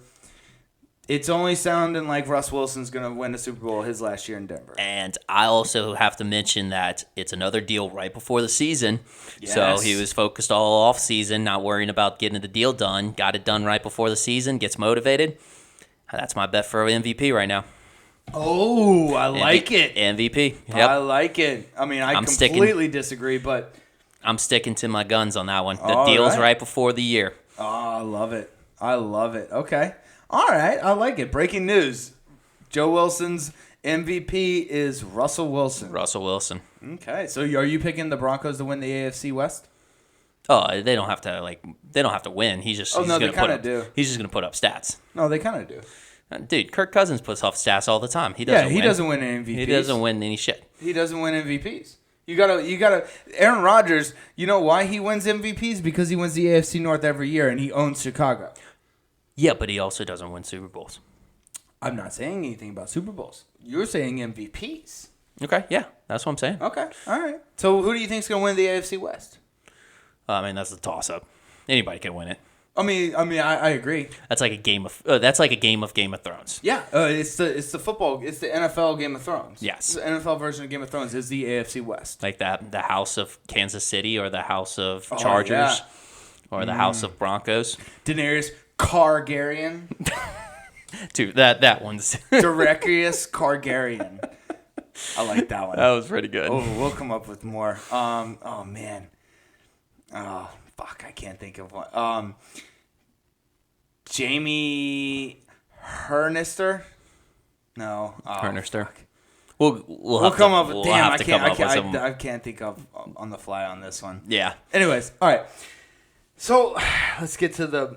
It's only sounding like Russ Wilson's going to win a Super Bowl his last year in Denver. And I also have to mention that it's another deal right before the season. Yes. So he was focused all off season, not worrying about getting the deal done. Got it done right before the season, gets motivated. That's my bet for MVP right now. Oh, I like it. MVP. Yep. I like it. I mean, I completely disagree, but I'm sticking to my guns on that one. The deal's right before the year. Oh, I love it. Okay. All right. I like it. Breaking news. Joe Wilson's MVP is Russell Wilson. Russell Wilson. Okay. So are you picking the Broncos to win the AFC West? Oh, they don't have to win. He's just they kind of do. He's just going to put up stats. No, they kind of do. Dude, Kirk Cousins puts off stats all the time. He doesn't win MVPs. He doesn't win any shit. He doesn't win MVPs. You gotta. Aaron Rodgers. You know why he wins MVPs? Because he wins the AFC North every year, and he owns Chicago. Yeah, but he also doesn't win Super Bowls. I'm not saying anything about Super Bowls. You're saying MVPs. Okay, yeah, that's what I'm saying. Okay, all right. So who do you think's gonna win the AFC West? I mean, that's a toss-up. Anybody can win it. I agree. That's like a game of Game of Thrones. Yeah, it's the football. It's the NFL Game of Thrones. Yes, the NFL version of Game of Thrones is the AFC West. Like that, the House of Kansas City or the House of Chargers or the House of Broncos. Daenerys Targaryen. Dude, that one's Daenerys Targaryen. I like that one. That was pretty good. Oh, we'll come up with more. Oh man. Oh fuck, I can't think of one. Jamie Hernister. No. Oh, Hernerster. fuck. We'll Come up. we'll Damn, have I to can't. come up with some. I can't think of on the fly on this one. Yeah. Anyways, all right. So let's get to the.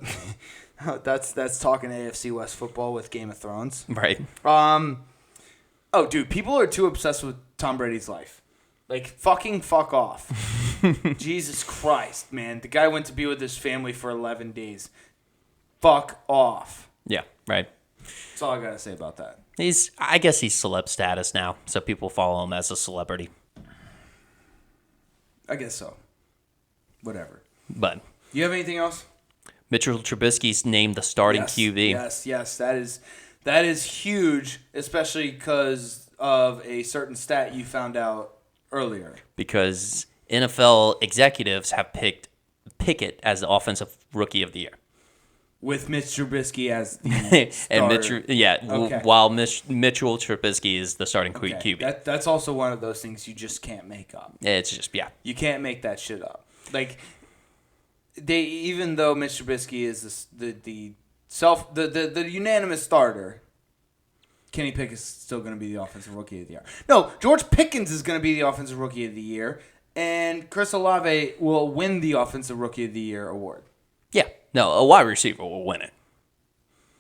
That's talking AFC West football with Game of Thrones. Right. Oh, dude, people are too obsessed with Tom Brady's life. Like, fuck off. Jesus Christ, man. The guy went to be with his family for 11 days. Fuck off. Yeah. Right. That's all I gotta say about that. I guess he's celeb status now, so people follow him as a celebrity. I guess so. Whatever. But You have anything else? Mitchell Trubisky's named the starting QB. Yes. That is huge, especially because of a certain stat you found out earlier. Because NFL executives have picked Pickett as the offensive rookie of the year. With Mitch Trubisky as the starter. While Mitchell Trubisky is the starting QB. That's also one of those things you just can't make up. It's just, yeah. You can't make that shit up. Like, even though Mitch Trubisky is the unanimous starter, Kenny Pickett's still going to be the offensive rookie of the year. No, George Pickens is going to be the offensive rookie of the year, and Chris Olave will win the offensive rookie of the year award. Yeah. No, a wide receiver will win it.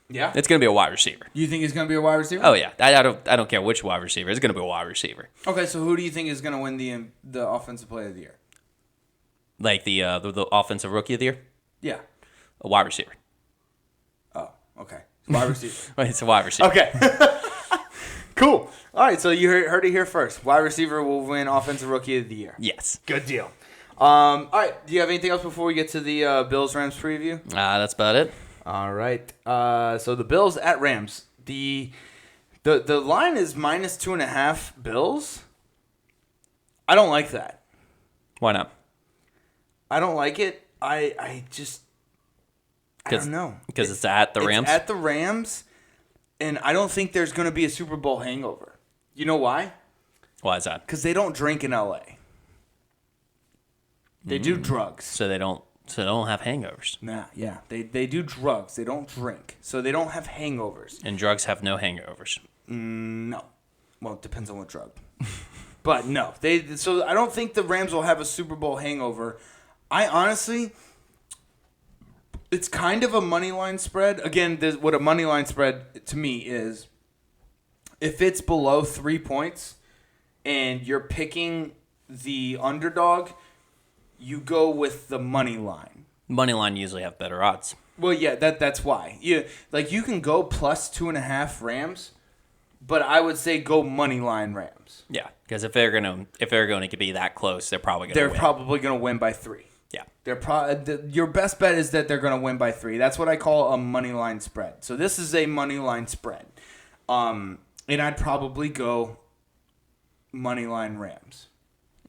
Yeah? It's going to be a wide receiver. You think it's going to be a wide receiver? Oh, yeah. I don't care which wide receiver. It's going to be a wide receiver. Okay, so who do you think is going to win the offensive player of the year? Like the offensive rookie of the year? Yeah. A wide receiver. Oh, okay. Wide receiver. It's a wide receiver. Okay. Cool. All right, so you heard it here first. Wide receiver will win offensive rookie of the year. Yes. Good deal. All right, do you have anything else before we get to the Bills-Rams preview? That's about it. All right. So the Bills at Rams. The line is minus 2.5 Bills. I don't like that. Why not? I don't like it. I don't know. Because it's at the Rams? It's at the Rams, and I don't think there's going to be a Super Bowl hangover. You know why? Why is that? Because they don't drink in L.A. They do drugs. So they don't have hangovers. Nah, yeah. They do drugs. They don't drink. So they don't have hangovers. And drugs have no hangovers. No. Well, it depends on what drug. But no. So I don't think the Rams will have a Super Bowl hangover. I honestly, it's kind of a money line spread. Again, what a money line spread to me is, if it's below 3 points and you're picking the underdog, you go with the money line. Money line usually have better odds. Well, yeah, that's why. You can go plus 2.5 Rams, but I would say go money line Rams. Yeah, because if they're going to be that close, they're probably going to win. They're probably going to win by 3. Yeah. Your best bet is that they're going to win by 3. That's what I call a money line spread. So this is a money line spread. And I'd probably go money line Rams.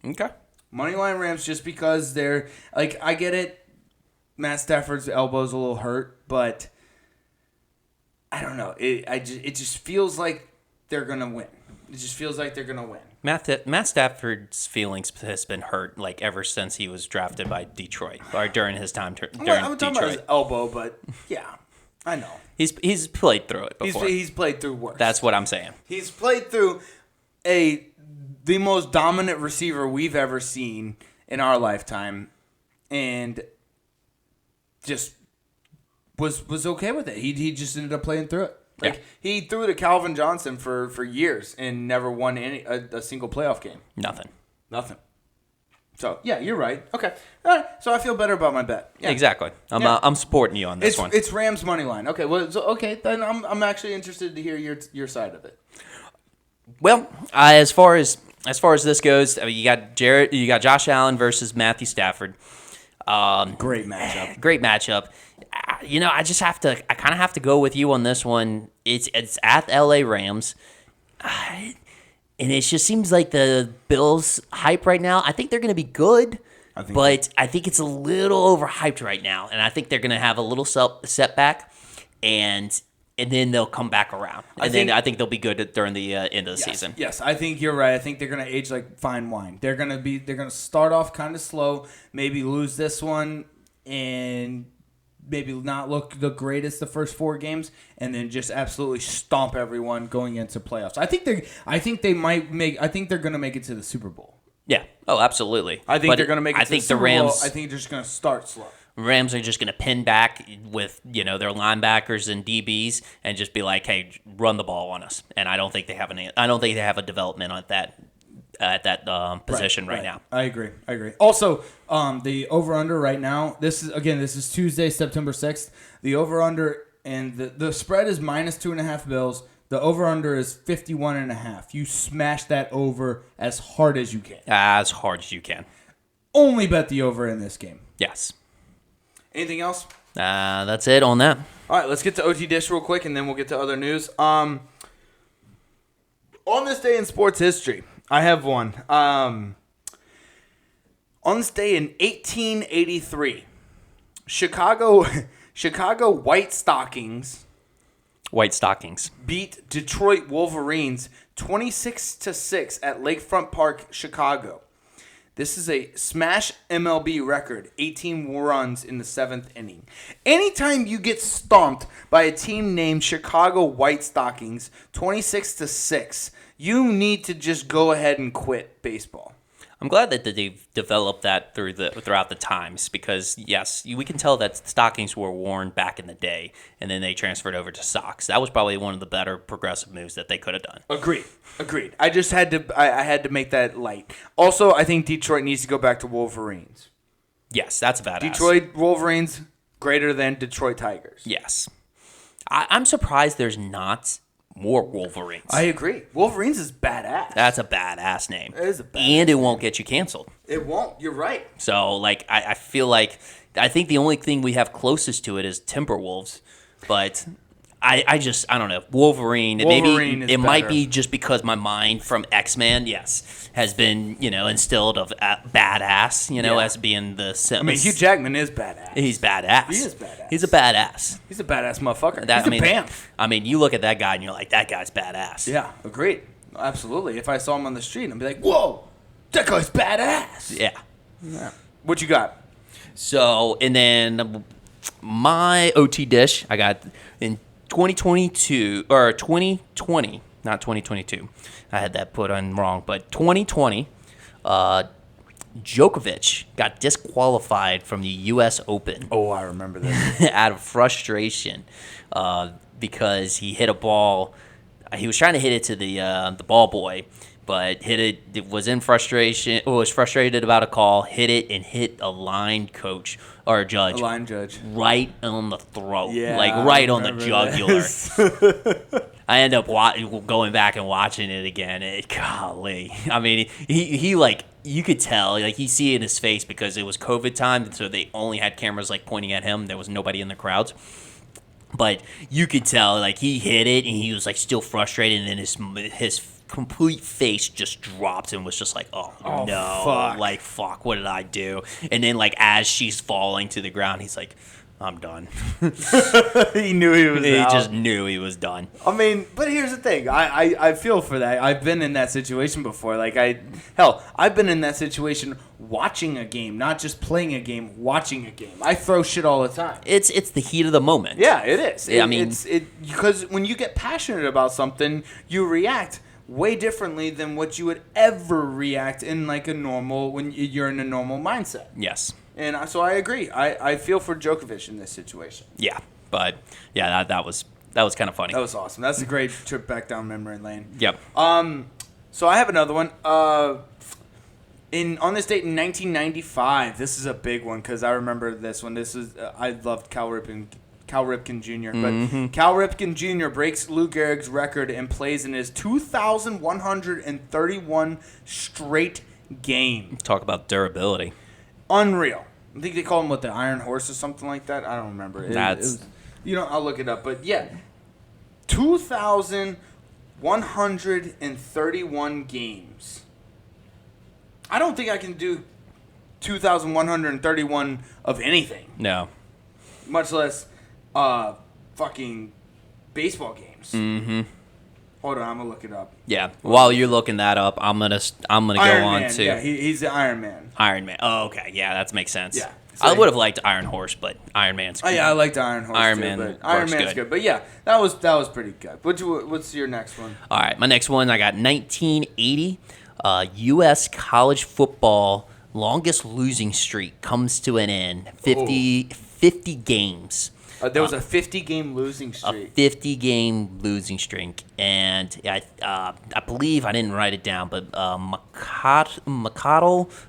Okay. Moneyline Rams, just because they're like, I get it. Matt Stafford's elbow's a little hurt, but I don't know. It just feels like they're gonna win. It just feels like they're gonna win. Matt Stafford's feelings has been hurt like ever since he was drafted by Detroit, or during his time during I'm talking Detroit. about his elbow, but yeah, I know. He's played through it before. He's played through worse. That's what I'm saying. He's played through the most dominant receiver we've ever seen in our lifetime, and just was okay with it. He just ended up playing through it. Like, he threw to Calvin Johnson for years and never won a single playoff game. Nothing. So yeah, you're right. Okay, all right. So I feel better about my bet. Yeah. Exactly. I'm supporting you on this one. It's Rams money line. Okay. Well, then I'm actually interested to hear your side of it. Well, as far as this goes, I mean, you got Josh Allen versus Matthew Stafford. Great matchup. Great matchup. I kind of have to go with you on this one. It's at LA Rams. And it just seems like the Bills hype right now. I think they're going to be good, but I think it's a little overhyped right now. And I think they're going to have a little setback, and then they'll come back around. I think they'll be good during the end of the season. Yes, I think you're right. I think they're going to age like fine wine. They're going to start off kind of slow, maybe lose this one, and maybe not look the greatest the first 4 games, and then just absolutely stomp everyone going into playoffs. I think they're going to make it to the Super Bowl. Yeah. Oh, absolutely. I think they're going to make it to the Super Rams, Bowl. I think they're just going to start slow. Rams are just going to pin back with, their linebackers and DBs and just be like, "Hey, run the ball on us." And I don't think they have a development at that position right now. I agree. Also, the over/under right now. This is Tuesday, September 6th. The over/under and the spread is -2.5 Bills. The over/under is 51.5. You smash that over as hard as you can. As hard as you can. Only bet the over in this game. Yes. Anything else? That's it on that. All right, let's get to OT-DISH real quick, and then we'll get to other news. On this day in sports history, I have one. On this day in 1883, Chicago White Stockings beat Detroit Wolverines 26-6 at Lakefront Park, Chicago. This is a smash MLB record, 18 runs in the 7th inning. Anytime you get stomped by a team named Chicago White Stockings 26-6, you need to just go ahead and quit baseball. I'm glad that they've developed that throughout the times because, yes, we can tell that stockings were worn back in the day, and then they transferred over to socks. That was probably one of the better progressive moves that they could have done. Agreed. I just had to I had to make that light. Also, I think Detroit needs to go back to Wolverines. Yes, that's badass. Detroit Wolverines greater than Detroit Tigers. Yes. I'm surprised there's not more Wolverines. I agree. Wolverines is badass. That's a badass name. It is a badass And it won't get you canceled. It won't. You're right. So, I feel like I think the only thing we have closest to it is Timberwolves. But I don't know. Wolverine maybe it might be just because my mind from X-Men, has been, instilled of badass, as being the Hugh Jackman is badass. He's badass. He is badass. He's a badass. He's a badass motherfucker. He's a BAMF. You look at that guy and you're like, that guy's badass. Yeah, agreed. Absolutely. If I saw him on the street, I'd be like, whoa, that guy's badass. Yeah. What you got? So, and then my OT-DISH, I got in 2022, or 2020, not 2022. I had that put on wrong, but 2020, Djokovic got disqualified from the U.S. Open. Oh, I remember that. Out of frustration because he hit a ball. He was trying to hit it to the ball boy, but it was in frustration, or was frustrated about a call, hit it, and hit a line coach or a judge. A line judge. Right on the throat. Yeah, right on the jugular. I end up going back and watching it again. Golly. He you could tell, you see it in his face because it was COVID time, so they only had cameras, pointing at him. There was nobody in the crowds. But you could tell, he hit it, and he was, still frustrated, and then his complete face just dropped and was just like, oh no. Fuck. Fuck, what did I do? And then, as she's falling to the ground, he's like, I'm done. He knew he was out. He just knew he was done. But here's the thing. I feel for that. I've been in that situation before. I've been in that situation watching a game, not just playing a game, watching a game. I throw shit all the time. It's the heat of the moment. Yeah, it is. Because when you get passionate about something, you react way differently than what you would ever react in when you're in a normal mindset. Yes. And so I agree. I feel for Djokovic in this situation. Yeah, but that was kind of funny. That was awesome. That's a great trip back down memory lane. Yep. So I have another one. On this date in 1995, this is a big one because I remember this one. This is I loved Cal Ripken Jr. But Cal Ripken Jr. breaks Lou Gehrig's record and plays in his 2,131 straight game. Talk about durability. Unreal. I think they call him the Iron Horse or something like that. I don't remember. I'll look it up. But yeah, 2,131 games. I don't think I can do 2,131 of anything. No. Much less fucking baseball games. Mm-hmm. Hold on, I'm gonna look it up. Yeah. While you're looking that up, I'm gonna go on to. Yeah, he's the Iron Man. Iron Man. Oh, okay. Yeah, that makes sense. Yeah. I would have liked Iron Horse, but Iron Man's. Oh yeah, I liked Iron Horse. Iron too, Man but Iron works Man's good. good. But yeah, that was pretty good. What's your next one? All right, my next one, I got 1980. U.S. college football longest losing streak comes to an end. 50 games. There was a 50-game losing streak. A 50-game losing streak, and I believe I didn't write it down, but McConnell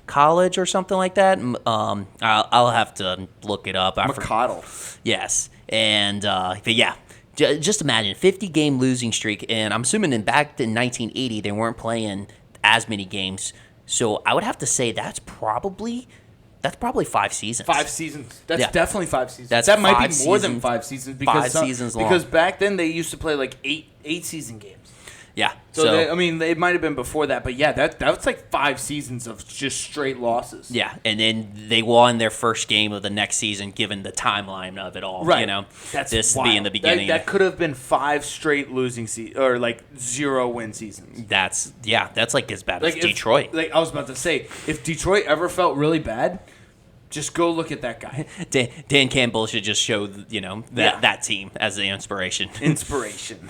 College or something like that. I'll have to look it up. McConnell. Yes, and but yeah, just imagine 50-game losing streak, and I'm assuming back in 1980 they weren't playing as many games, so I would have to say that's probably 5 seasons. 5 seasons. That's definitely 5 seasons. That might be more than 5 seasons because 5 seasons long. Because back then they used to play like eight season games. Yeah. So it might have been before that, but yeah, that was like 5 seasons of just straight losses. Yeah, and then they won their first game of the next season, given the timeline of it all. Right. You know, that's this wild. being the beginning. That could have been 5 straight losing or like 0-win seasons. That's like as bad Like as Detroit. Like I was about to say, if Detroit ever felt really bad, just go look at that guy. Dan Campbell should just show that team as the inspiration. Inspiration.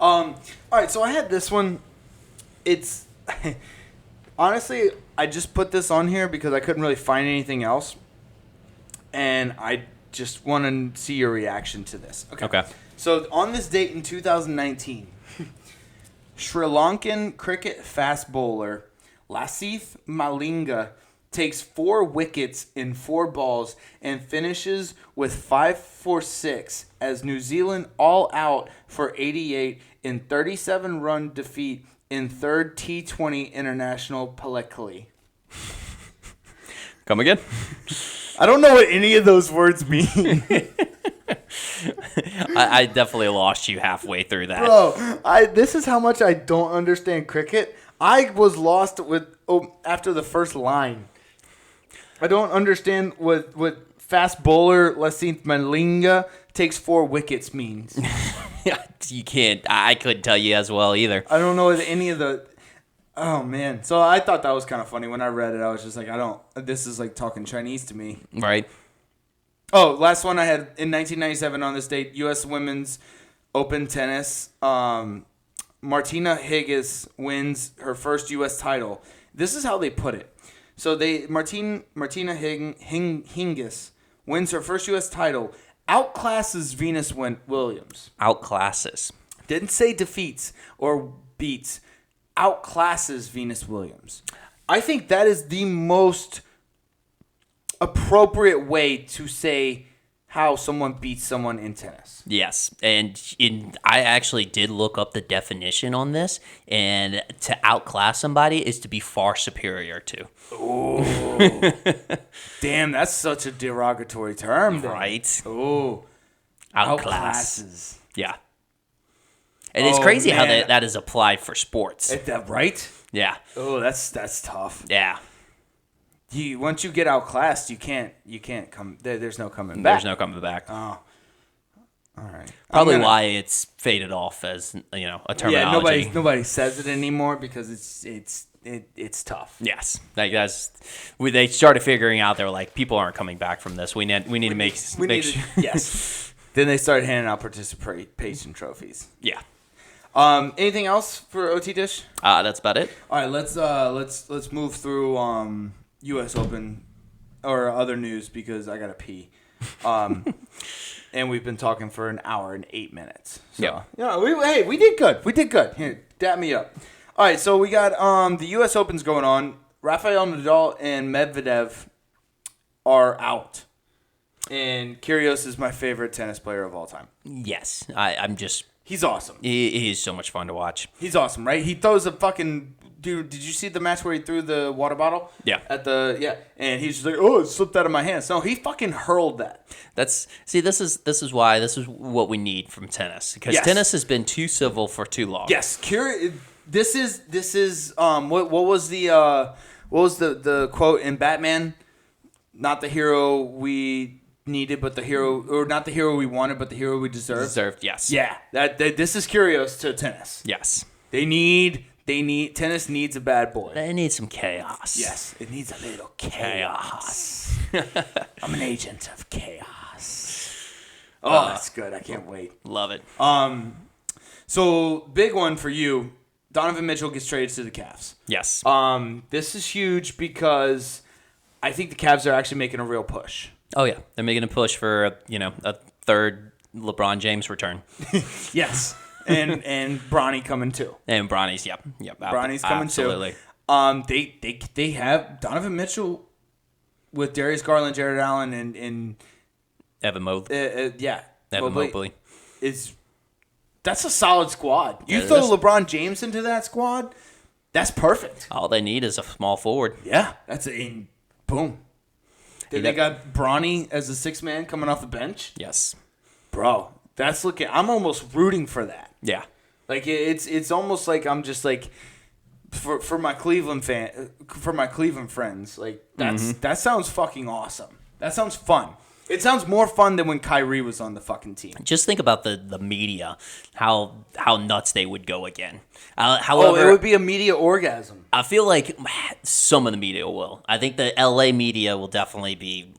All right, so I had this one. It's honestly, I just put this on here because I couldn't really find anything else, and I just want to see your reaction to this. Okay. So on this date in 2019, Sri Lankan cricket fast bowler Lasith Malinga takes 4 wickets in 4 balls and finishes with 5 for 6 as New Zealand all out for 88 in 37-run defeat in 3rd T20 International Pelekkili. Come again? I don't know what any of those words mean. I definitely lost you halfway through that. Bro, this is how much I don't understand cricket. I was lost after the first line. I don't understand what fast bowler Lasith Malinga takes 4 wickets means. You can't. I couldn't tell you as well either. I don't know what any of the. Oh man! So I thought that was kind of funny when I read it. I was just like, I don't. This is like talking Chinese to me. Right. Oh, last one I had in 1997 on this date: U.S. Women's Open Tennis. Martina Hingis wins her first U.S. title. This is how they put it. So Martina Hingis wins her first U.S. title, outclasses Venus Williams. Outclasses. Didn't say defeats or beats. Outclasses Venus Williams. I think that is the most appropriate way to say how someone beats someone in tennis. Yes, and I actually did look up the definition on this, and to outclass somebody is to be far superior to. Oh, damn, that's such a derogatory term, then. Right? Oh, Outclasses. Yeah. And it's crazy how that is applied for sports. Right? Yeah. Oh, that's tough. Yeah. Once you get outclassed, you can't come. There's no coming back. There's no coming back. Oh. All right. Probably why it's faded off as a terminology. Yeah, nobody says it anymore because it's tough. Yes, like they started figuring out they were like, people aren't coming back from this. We need to make sure. Yes. Then they started handing out participation trophies. Yeah. Anything else for OT Dish? That's about it. All right, let's move through U.S. Open or other news because I gotta pee. And we've been talking for an hour and 8 minutes. So, yeah. We did good. We did good. Here, dap me up. All right, so we got the U.S. Open's going on. Rafael Nadal and Medvedev are out. And Kyrgios is my favorite tennis player of all time. Yes, He's awesome. He's so much fun to watch. He's awesome, right? He throws a fucking... Dude, did you see the match where he threw the water bottle? Yeah. And he's just like, oh, it slipped out of my hands. No, he fucking hurled that. This is what we need from tennis. Because tennis has been too civil for too long. Yes. This is what was the quote in Batman? Not the hero we needed, but the hero, or not the hero we wanted, but the hero we deserved. Yes. Yeah. This is Kyrgios to tennis. Yes. They need Tennis needs a bad boy. They need some chaos. Yes, it needs a little chaos. I'm an agent of chaos. Oh, that's good. I can't wait. Love it. So big one for you. Donovan Mitchell gets traded to the Cavs. Yes. This is huge because I think the Cavs are actually making a real push. Oh yeah, they're making a push for a third LeBron James return. Yes, and Bronny coming too. And Bronny's, yep. Bronny's coming absolutely. Too. They have Donovan Mitchell with Darius Garland, Jared Allen, and Evan Mobley. Evan Mobley. That's a solid squad. You Yeah, throw LeBron James into that squad, that's perfect. All they need is a small forward. Yeah, boom. Then they got Bronny as a sixth man coming off the bench. Yes. Bro, that's looking. I'm almost rooting for that. Yeah. Like it's almost like I'm just like for my Cleveland friends. Like that sounds fucking awesome. That sounds fun. It sounds more fun than when Kyrie was on the fucking team. Just think about the media, how nuts they would go again. However, it would be a media orgasm. I feel like some of the media will. I think the LA media will definitely be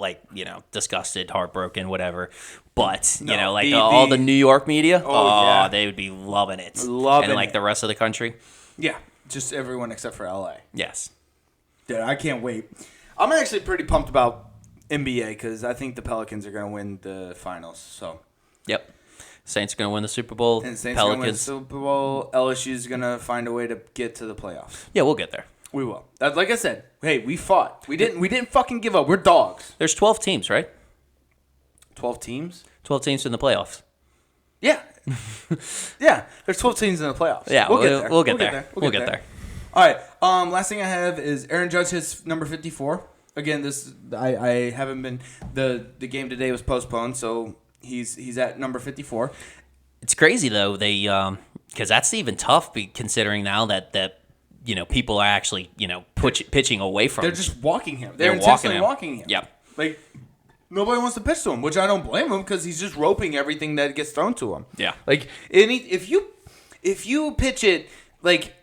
disgusted, heartbroken, whatever. But all the New York media, yeah. they would be loving it, Loving and it. the rest of the country. Yeah, just everyone except for LA. Yes. Dude, I can't wait. I'm actually pretty pumped about NBA because I think the Pelicans are going to win the finals. So. Yep. Saints are going to win the Super Bowl. And Saints are going to win the Super Bowl. LSU is going to find a way to get to the playoffs. Yeah, we'll get there. We will. Like I said, hey, we fought. We didn't fucking give up. We're dogs. There's 12 teams, right? 12 teams? 12 teams in the playoffs. Yeah. Yeah. There's 12 teams in the playoffs. Yeah, we'll get there. We'll get there. All right. Last thing I have is Aaron Judge hits number 54. Again, I haven't been the game today was postponed, so he's at number 54. It's crazy though, they because that's even tough considering now that people are actually pitching away from They're him. just walking him. They're intentionally walking him. Yep. Like nobody wants to pitch to him, which I don't blame him because he's just roping everything that gets thrown to him. Yeah. Like if you pitch it like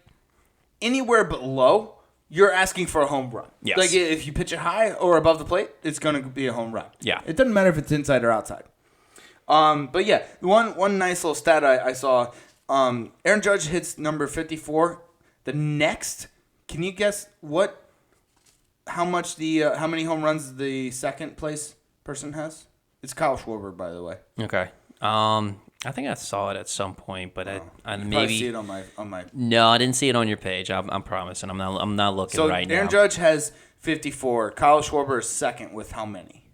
anywhere but low, you're asking for a home run. Yes. Like if you pitch it high or above the plate, it's going to be a home run. Yeah. It doesn't matter if it's inside or outside. But yeah, one nice little stat I saw. Aaron Judge hits number 54. The next, can you guess how many home runs the second place person has? It's Kyle Schwarber, by the way. Okay. I think I saw it at some point, but I maybe probably see it on my. No, I didn't see it on your page. I'm promising. I'm not looking right now. Aaron Judge has 54. Kyle Schwarber is second with how many?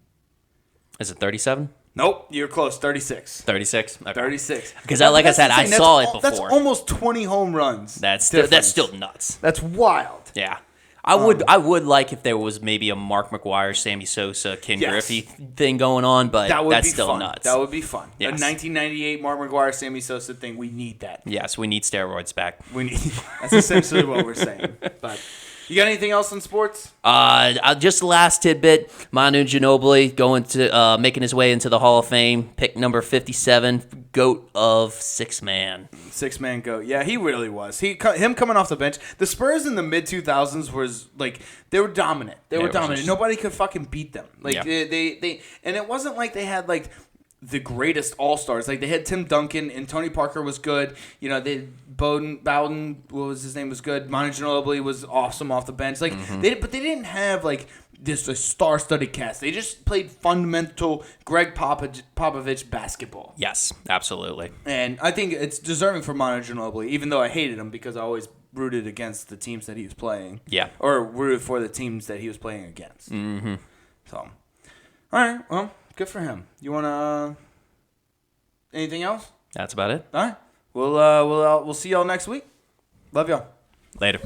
Is it 37? Nope, you're close. 36. 36. Okay. 36. Because like I said, I saw it before. That's almost 20 home runs. That's still nuts. That's wild. Yeah. I would like if there was maybe a Mark McGwire, Sammy Sosa, Ken Griffey thing going on, but that's still fun. nuts. That would be fun. Yes. A 1998 Mark McGwire, Sammy Sosa thing. We need that. Yes, we need steroids back. That's essentially what we're saying. But you got anything else in sports? Just the last tidbit. Manu Ginobili going to making his way into the Hall of Fame. Pick number 57, GOAT of six-man. Six-man GOAT. Yeah, he really was. Him coming off the bench. The Spurs in the mid-2000s was like they were dominant. They were dominant. Nobody could fucking beat them. Like they and it wasn't like they had like the greatest all-stars. Like they had Tim Duncan and Tony Parker was good. Bowden, what was his name, was good. Manu Ginobili was awesome off the bench. Like they didn't have like this star-studded cast. They just played fundamental Greg Popovich basketball. Yes, absolutely. And I think it's deserving for Manu Ginobili, even though I hated him because I always rooted against the teams that he was playing. Yeah. Or rooted for the teams that he was playing against. Mm-hmm. So, all right. Well, good for him. You want anything else? That's about it. All right. We'll see y'all next week. Love y'all. Later.